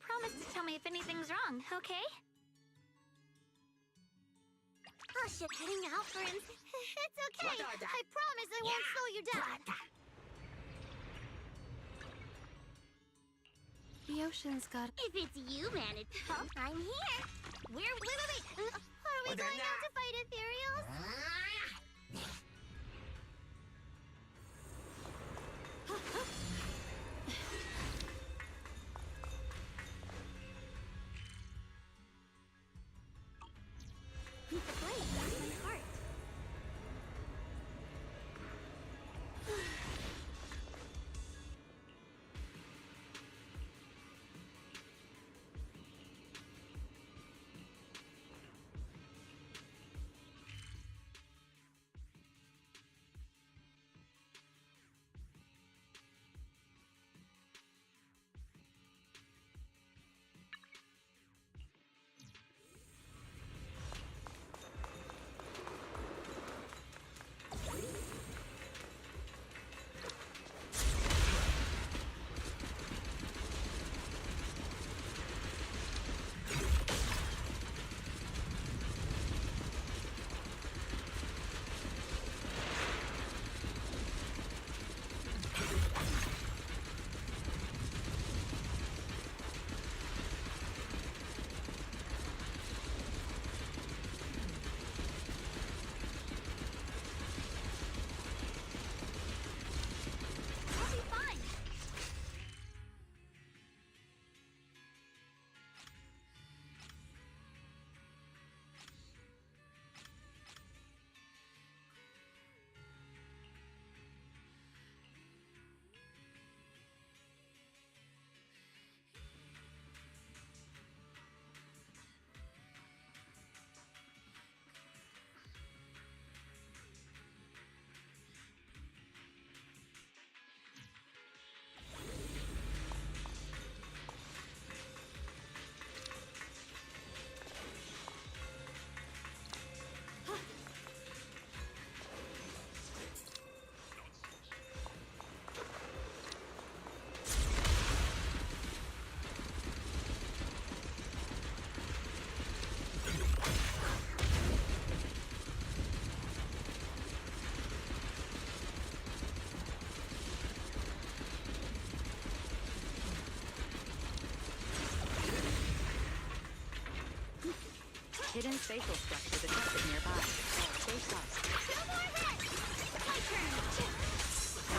Promise to tell me if anything's wrong, okay? Oh shit, heading out, friends. It's okay. I promise I won't slow you down.
The ocean's got.
If it's you, man, I'm here. Wait. Are we going out to fight ethereals?
The blade back my heart.
Hidden spatial structure detected nearby. Stay sus.
No more hits! My turn!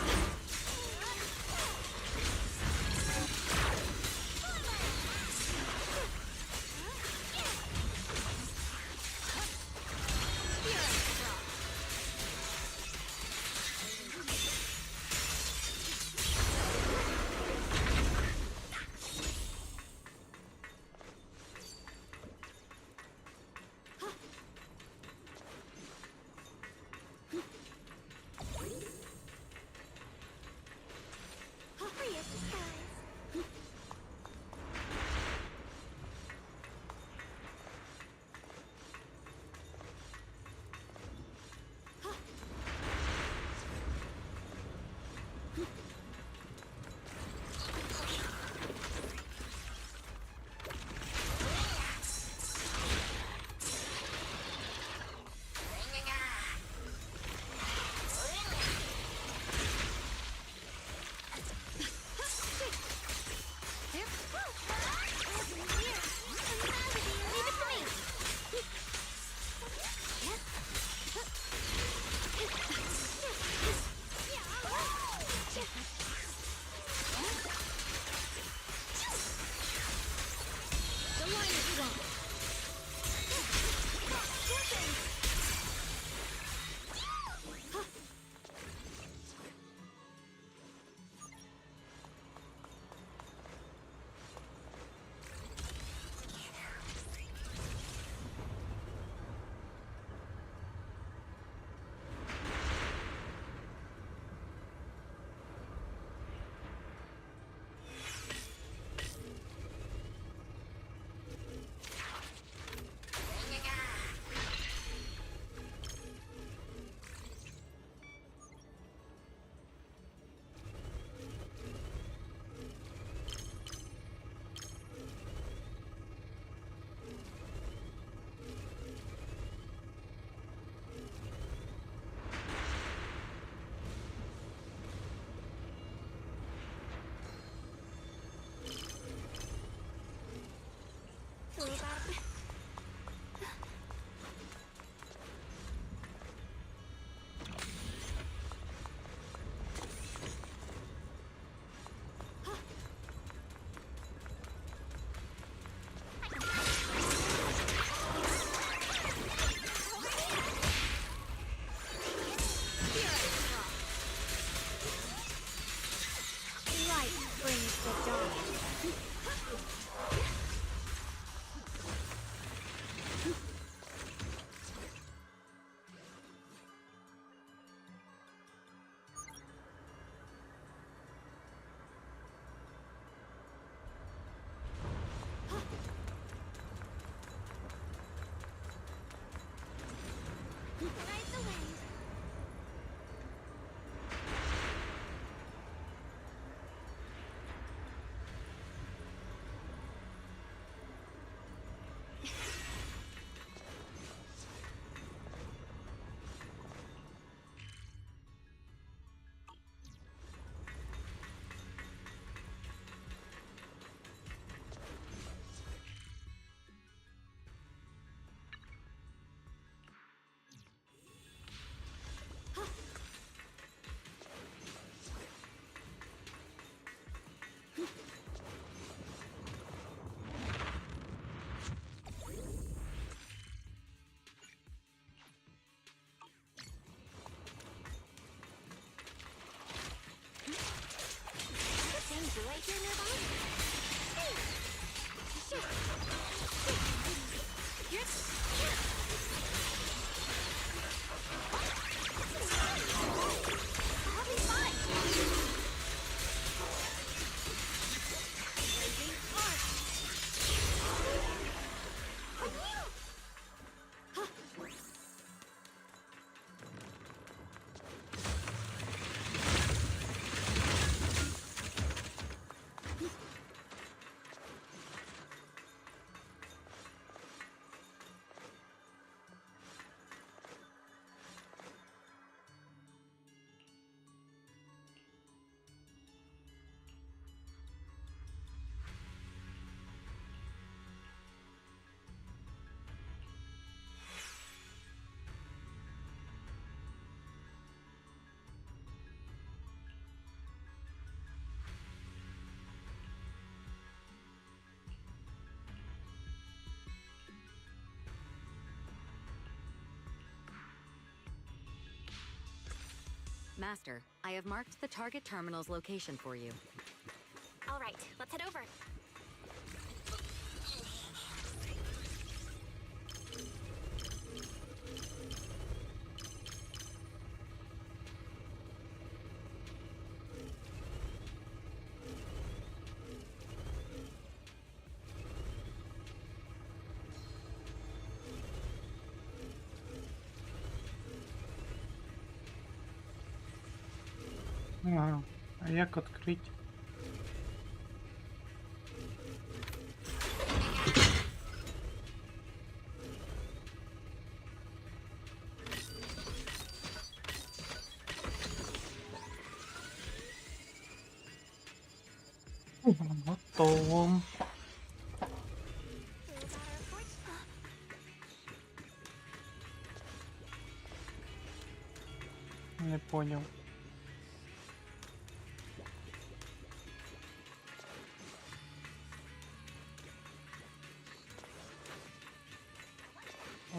Master, I have marked the target terminal's location for you.
All right, let's head over.
Ага. А як відкрити? Готово. Не понял.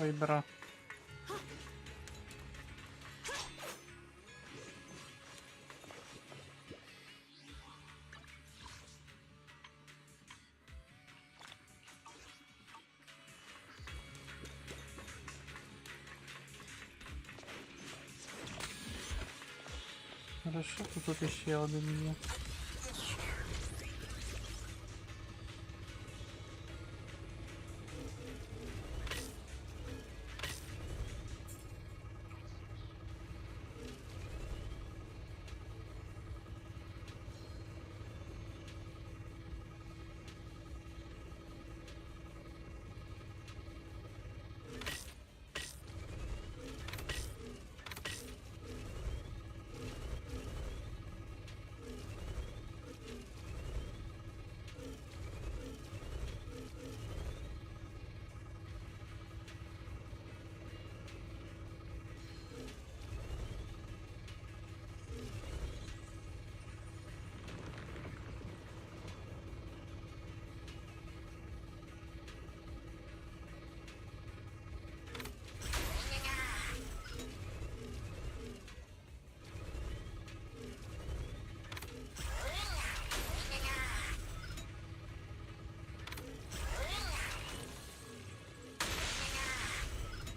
Ой, бра. Хорошо, тут ще один є.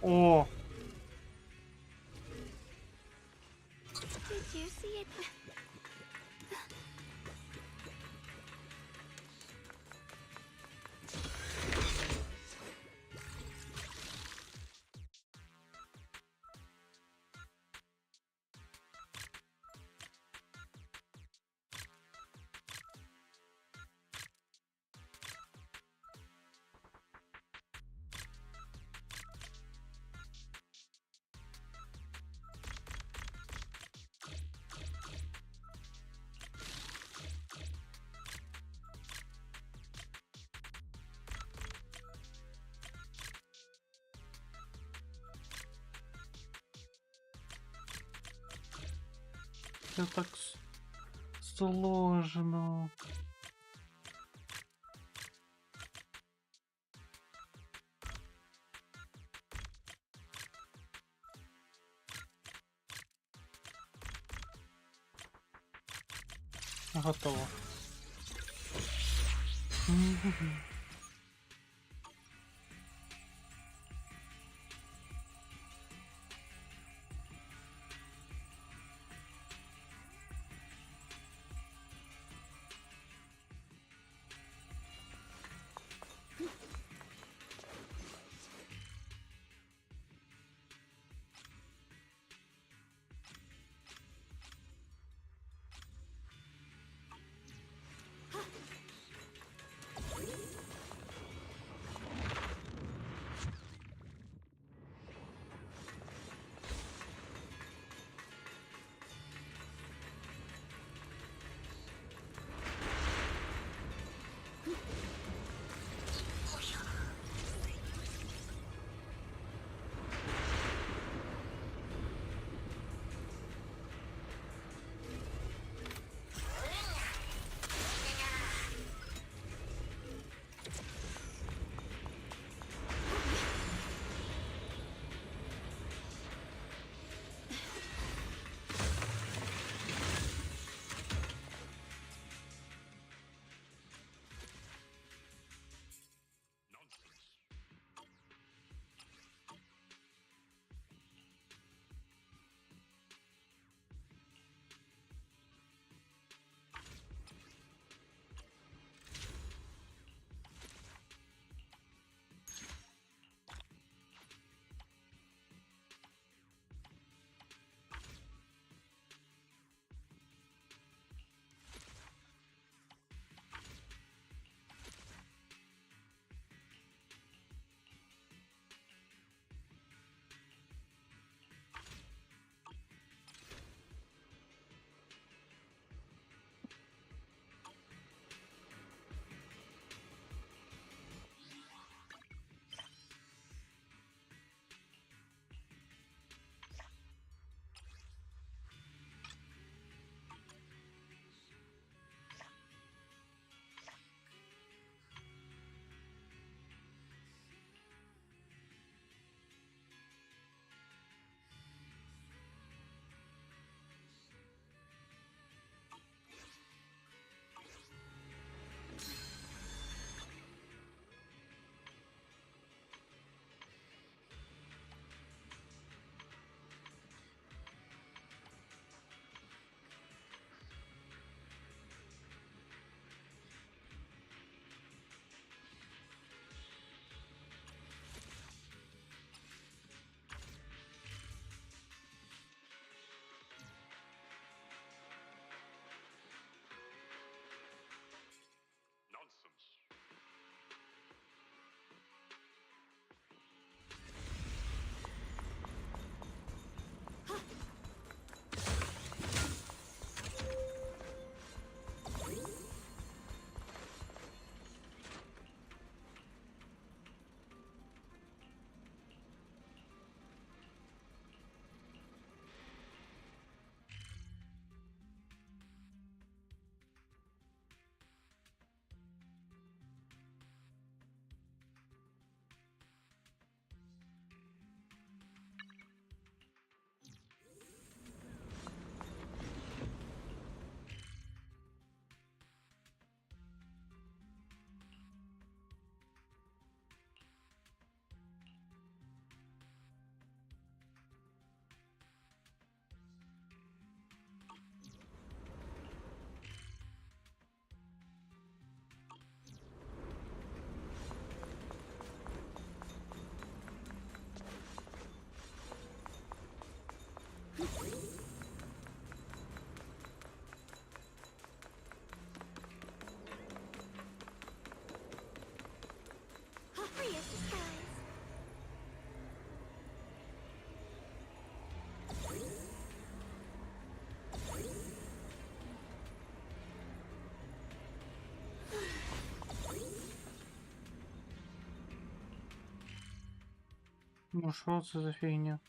О!
Did you see it?
Це так сложно. Готово. Ну що це за фігня?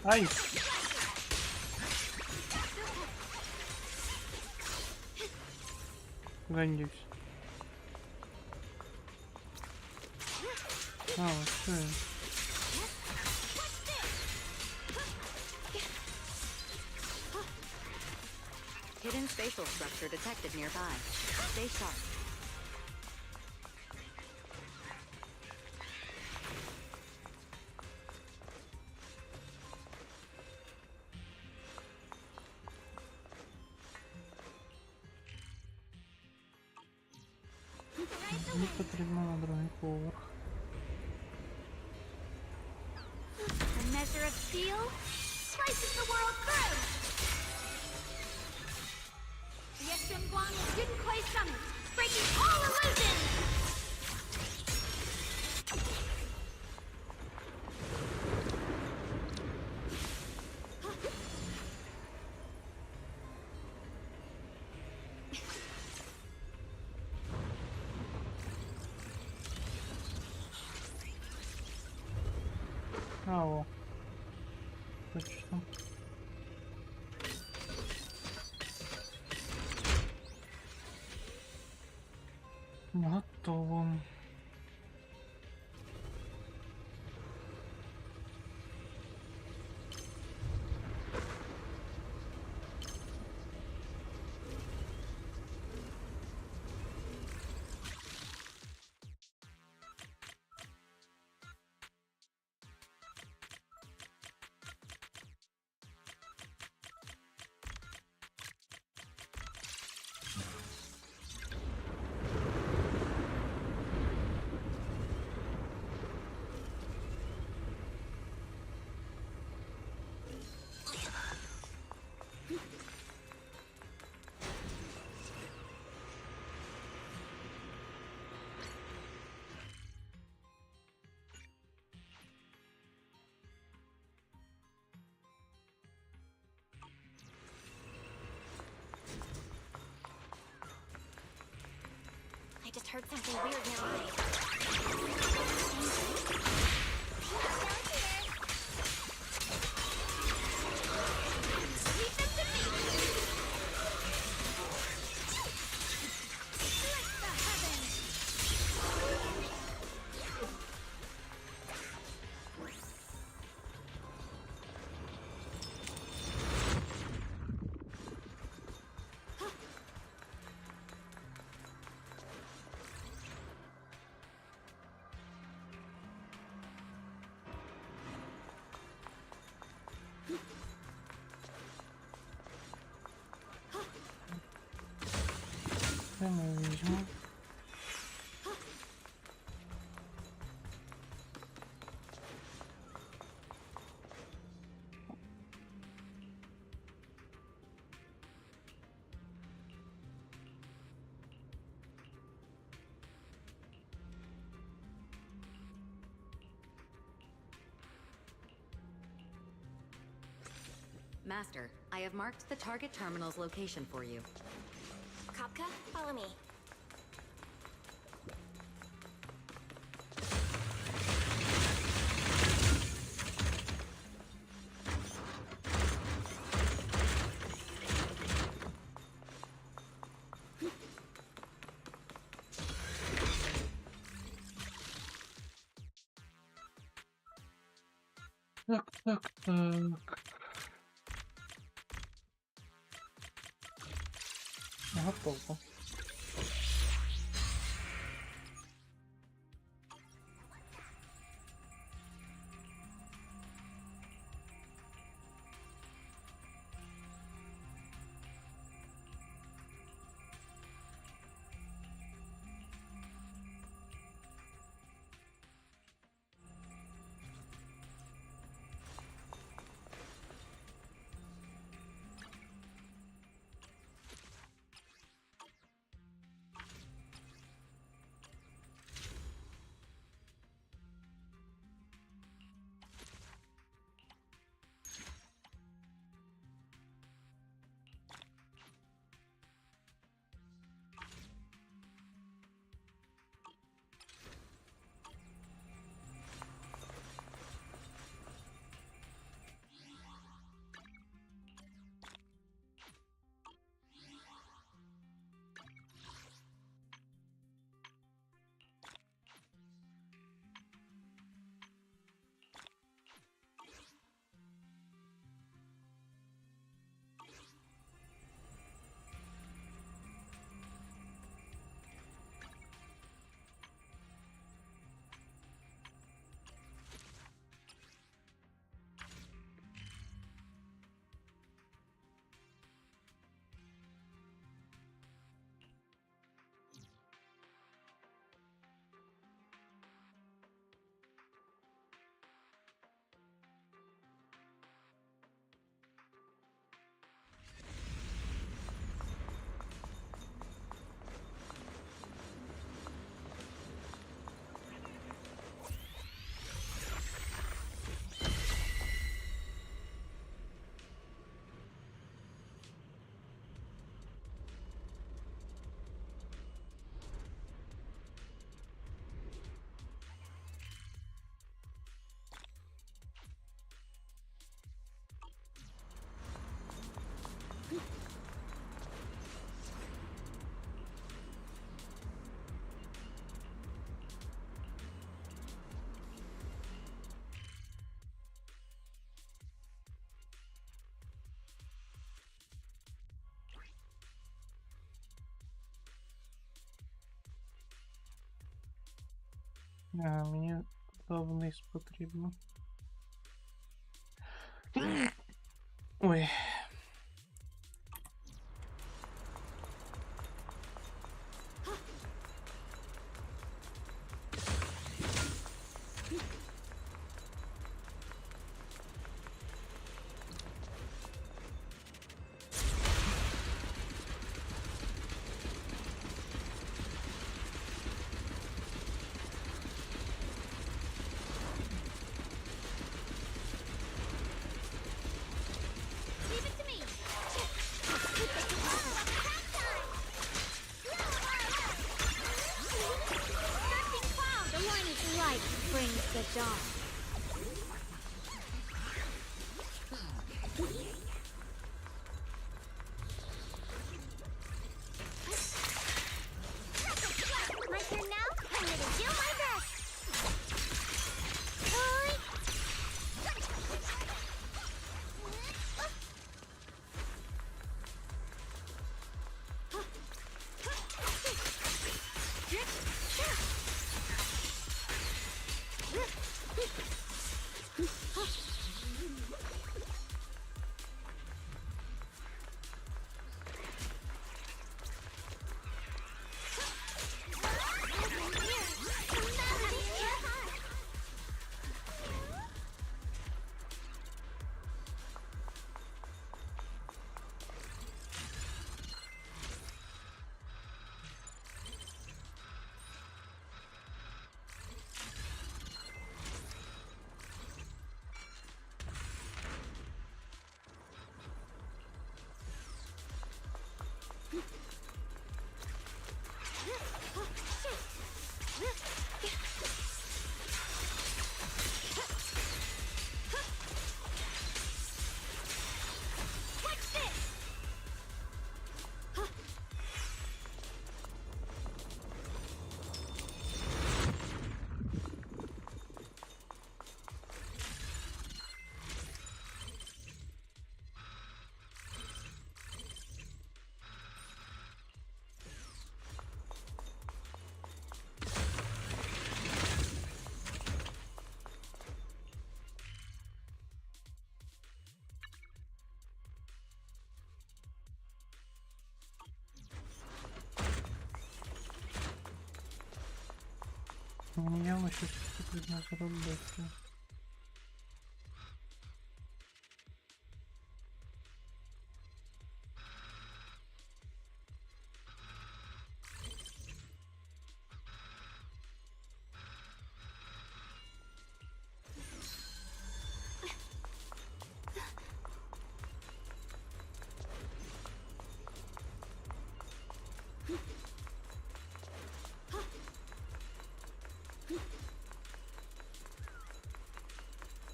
Ай! Гандюсь. А, вот что это?
Hidden spatial structure detected nearby. Stay sharp.
Мені потрібно на другий поверх.
A measure of steel slices the world through. The Assemblant of Hidden Clay Summit, breaking all illusions.
О, точно. Готово.
I just heard something weird nearby.
Leave them to me. Split the heavens.
Це не візьму.
Master, I have marked the target terminal's location for you.
Kopka, follow me.
Так. Готово. Мені туди вниз потрібно. Ой.
Brings the dawn.
My turn now? I'm gonna do my best.
Мені явно щось потрібно зробити.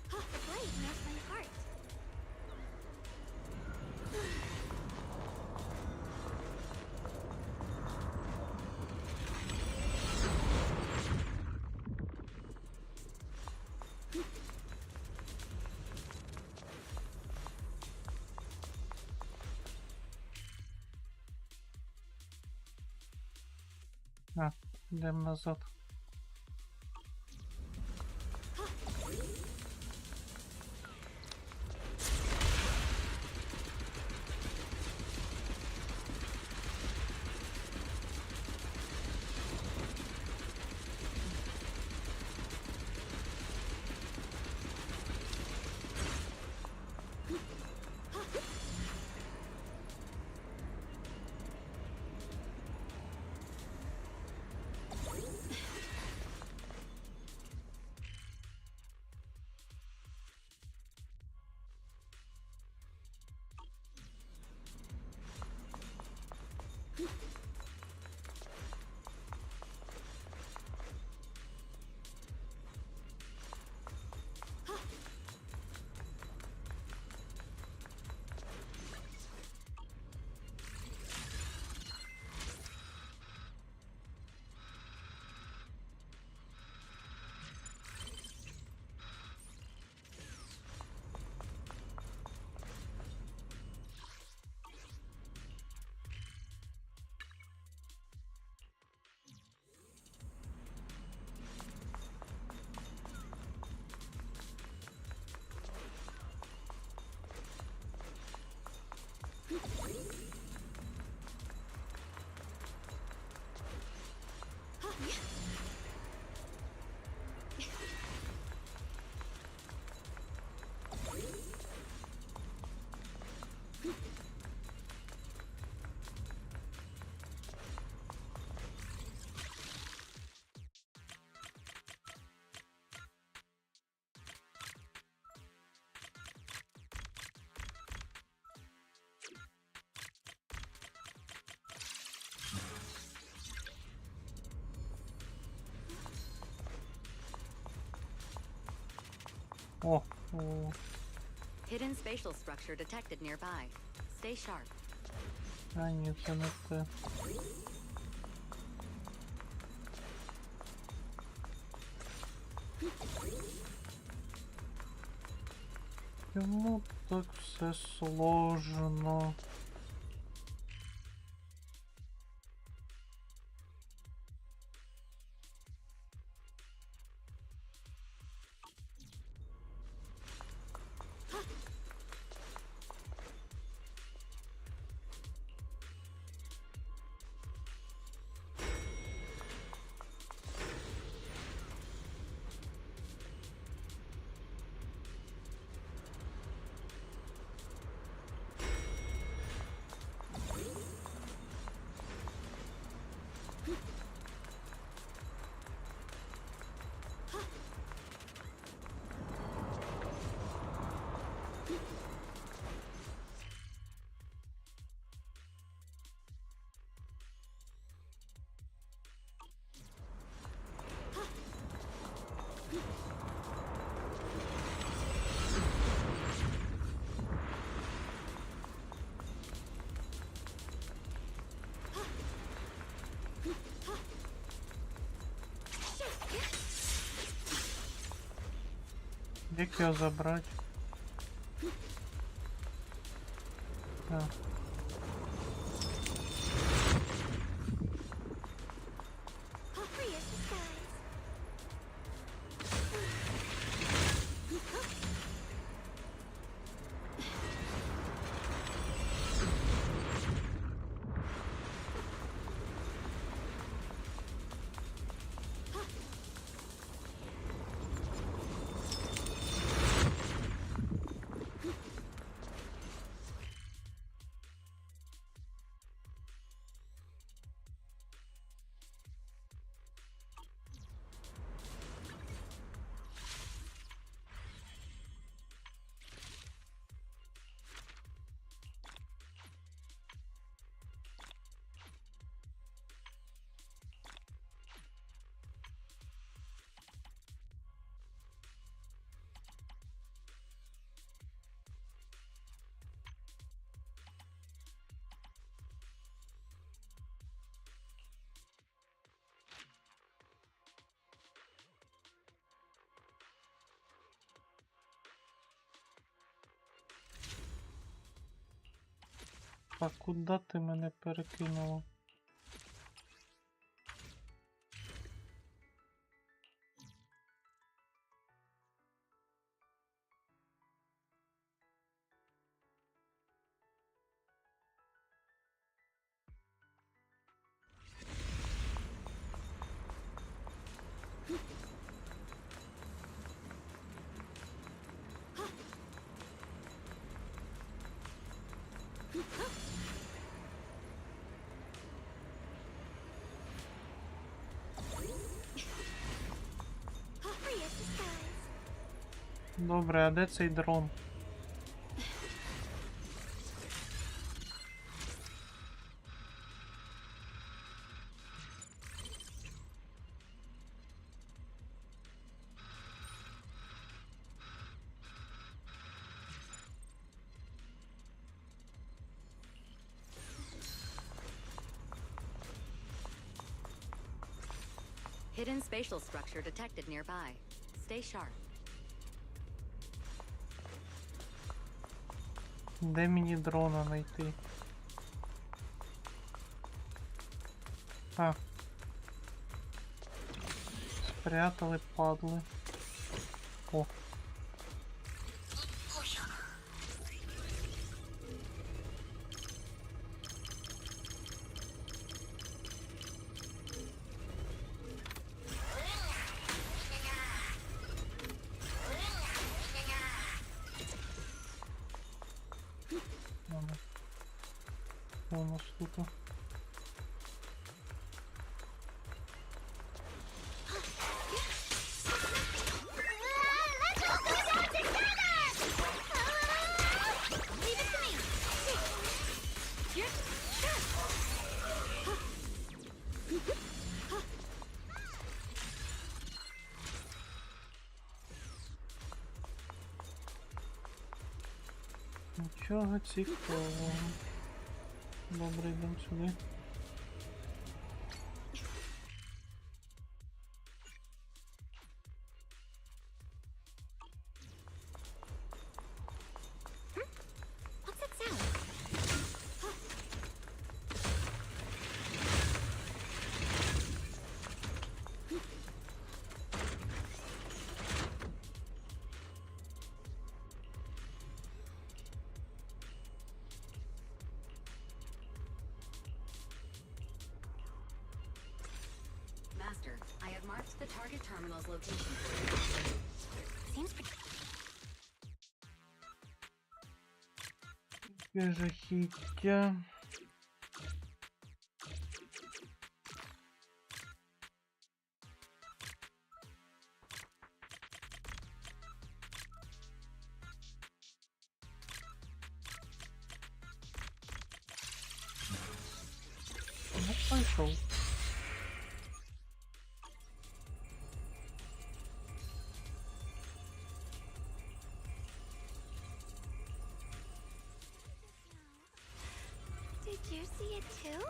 The blade melts my heart.
Йдемо назад. О, о.
Hidden spatial structure detected nearby. Stay sharp.
А ні, це не те. Чому так все сложно? Як його забрати? А. А куди ти мене перекинула? Добре, а де цей дрон?
Hidden spatial structure detected nearby. Stay sharp.
Де мені дрона знайти? А. Спрятали, падли. О. Що у нас тут? Нічого цікавого. Добре, йдемо сюди.
What's that sound?
Master, I have marked the target terminal's location.
Seems pretty.
Яке жахіття. Ну, пішов.
Did you see it too?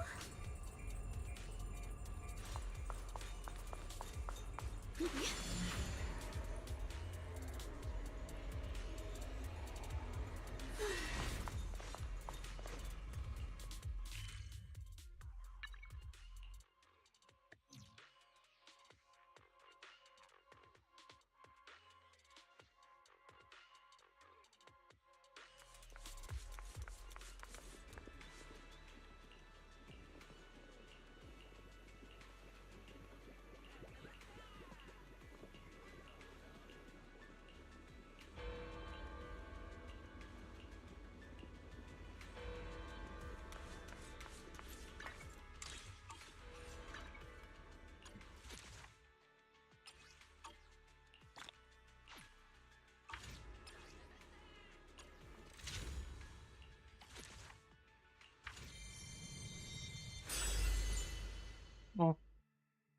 О,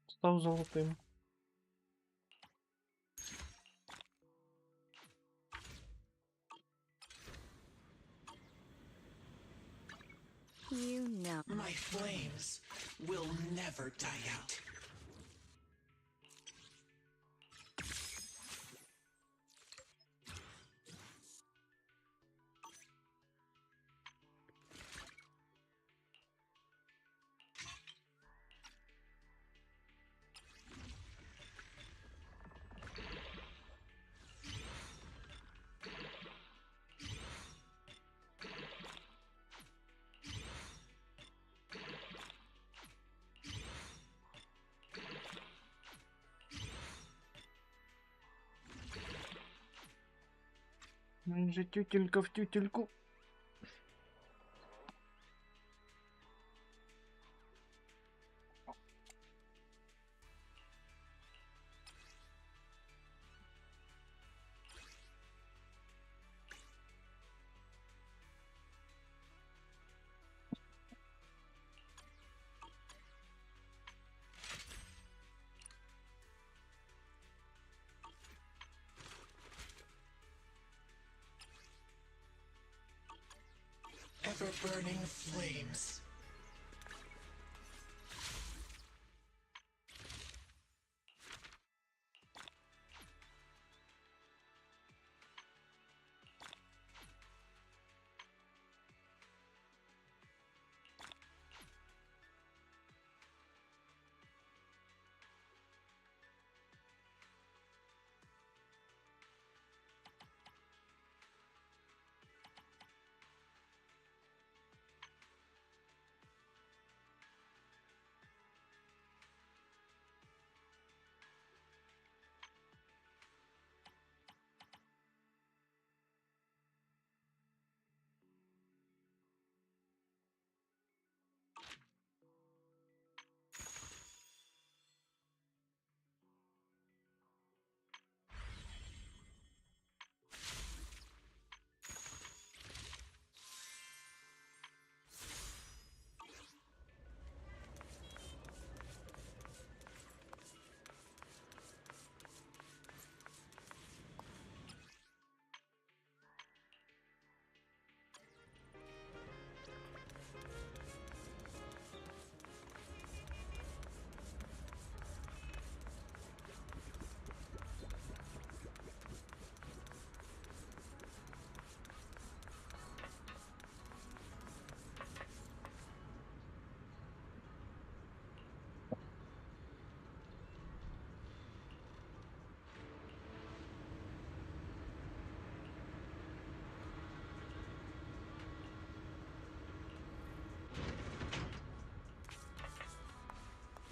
став золотим.
You know.
My flames will never die out.
Він же тютелька в тютельку.
Ever-burning flames.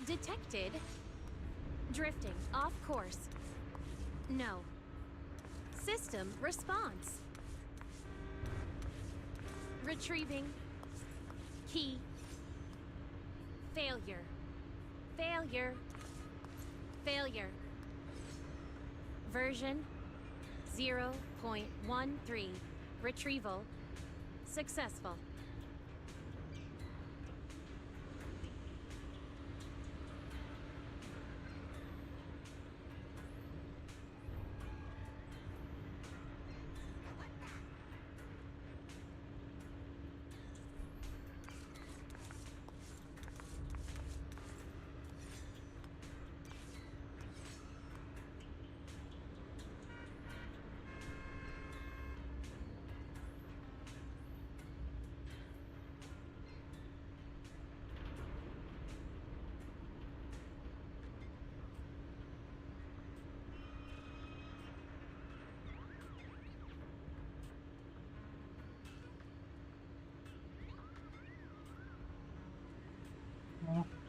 Detected. Drifting off course. No. System response. Retrieving. Key. Failure. Failure. Failure. Version 0.13. Retrieval successful.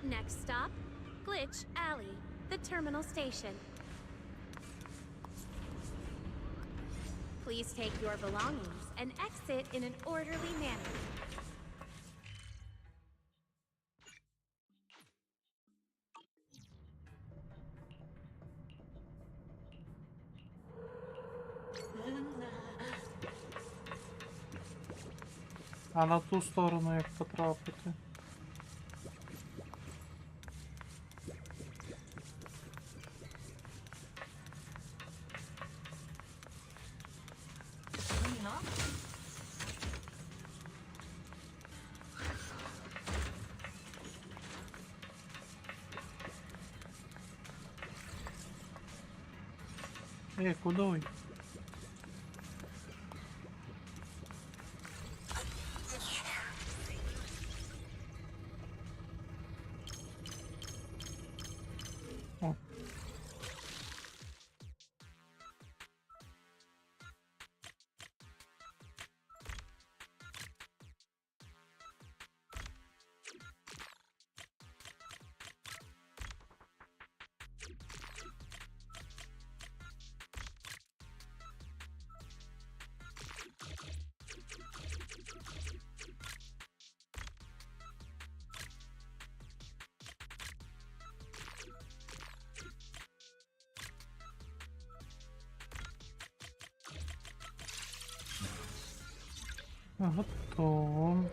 Next stop, Glitch Alley, the terminal station. Please take your belongings and exit in an orderly manner.
А на ту сторону як потрапити? Куда? О. Готово.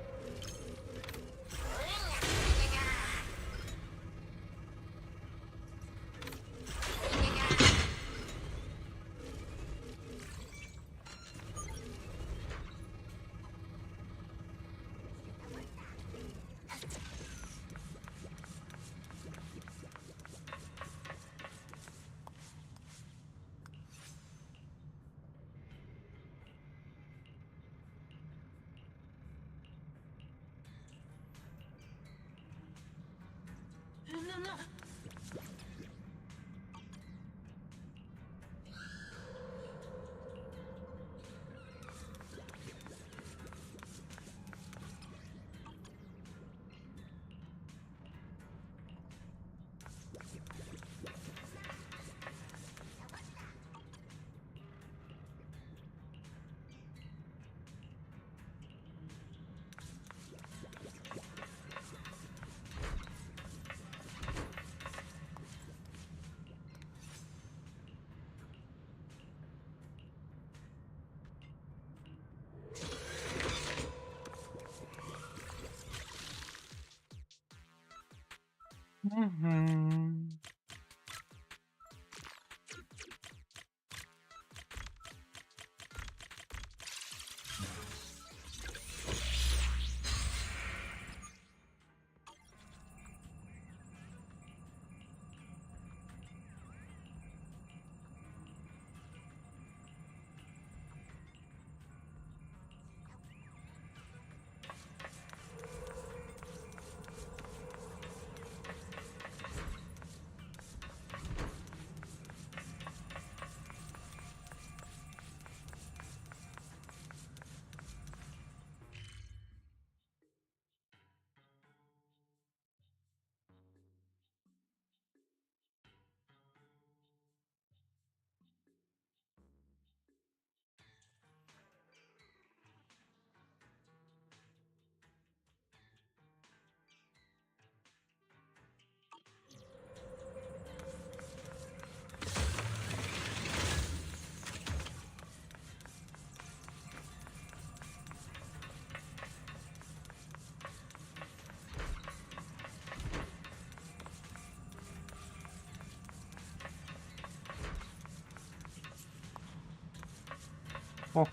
Mm-hmm. Oh.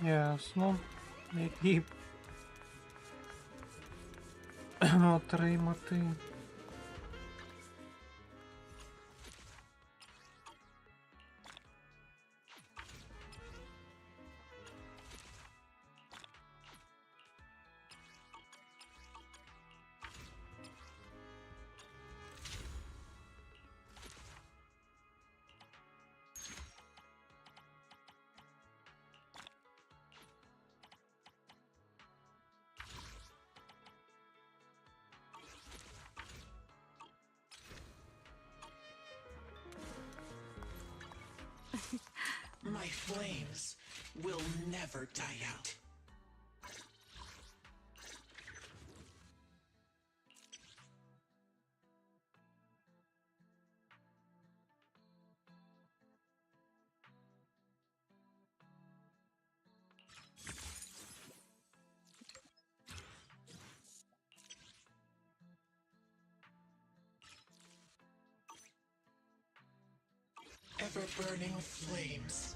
Ясно. Які отримати.
My flames will never die out. ever-burning flames.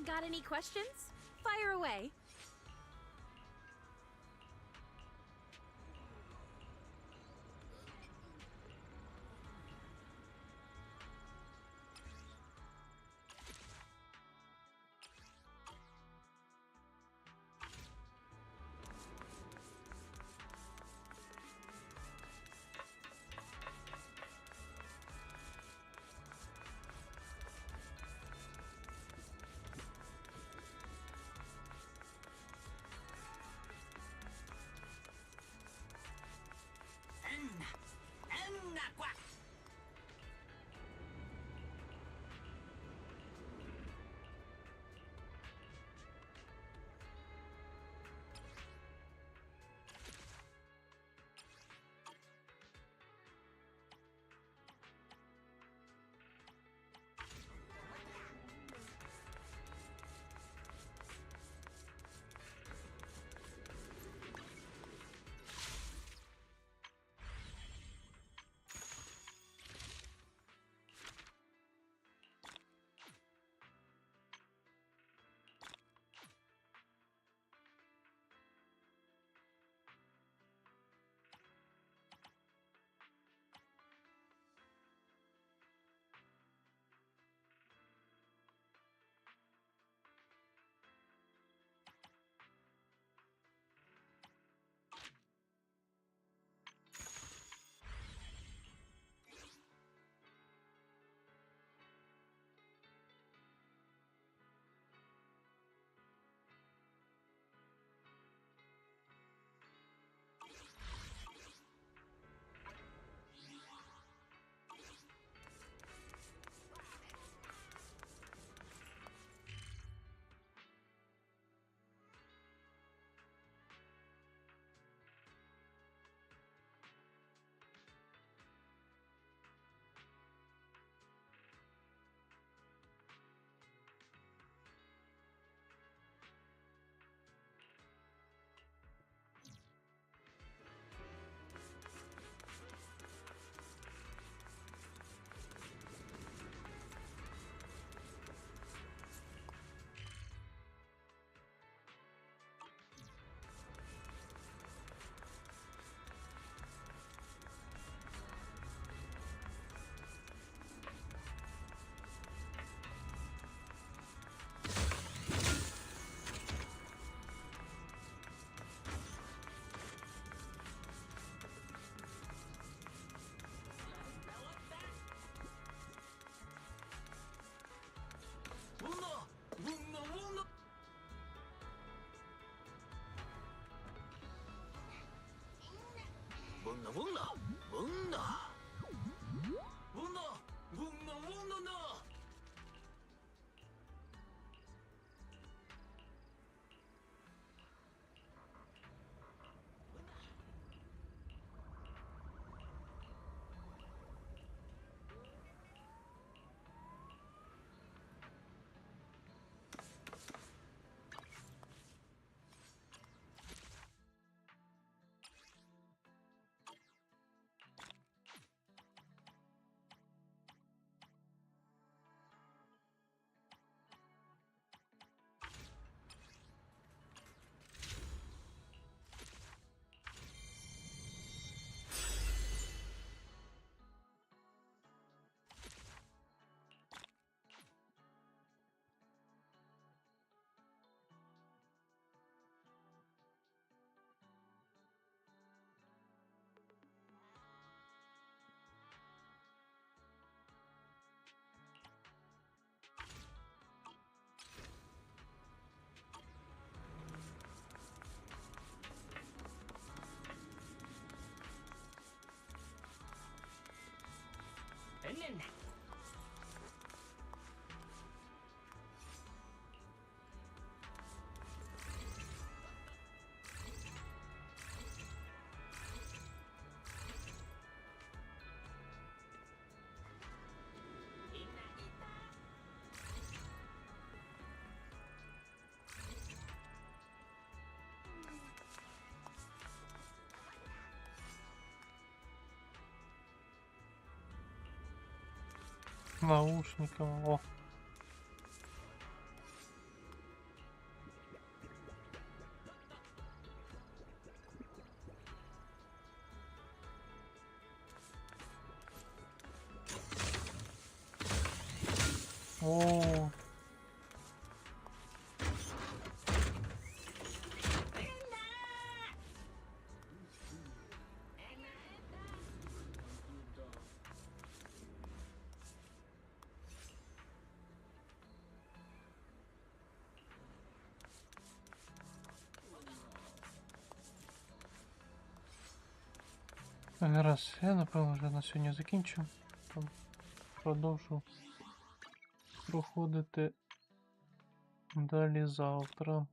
Got any questions? Fire away.
Наушниками. О. О. Раз, я напевно вже на сьогодні закінчу. Там продовжу проходити далі завтра.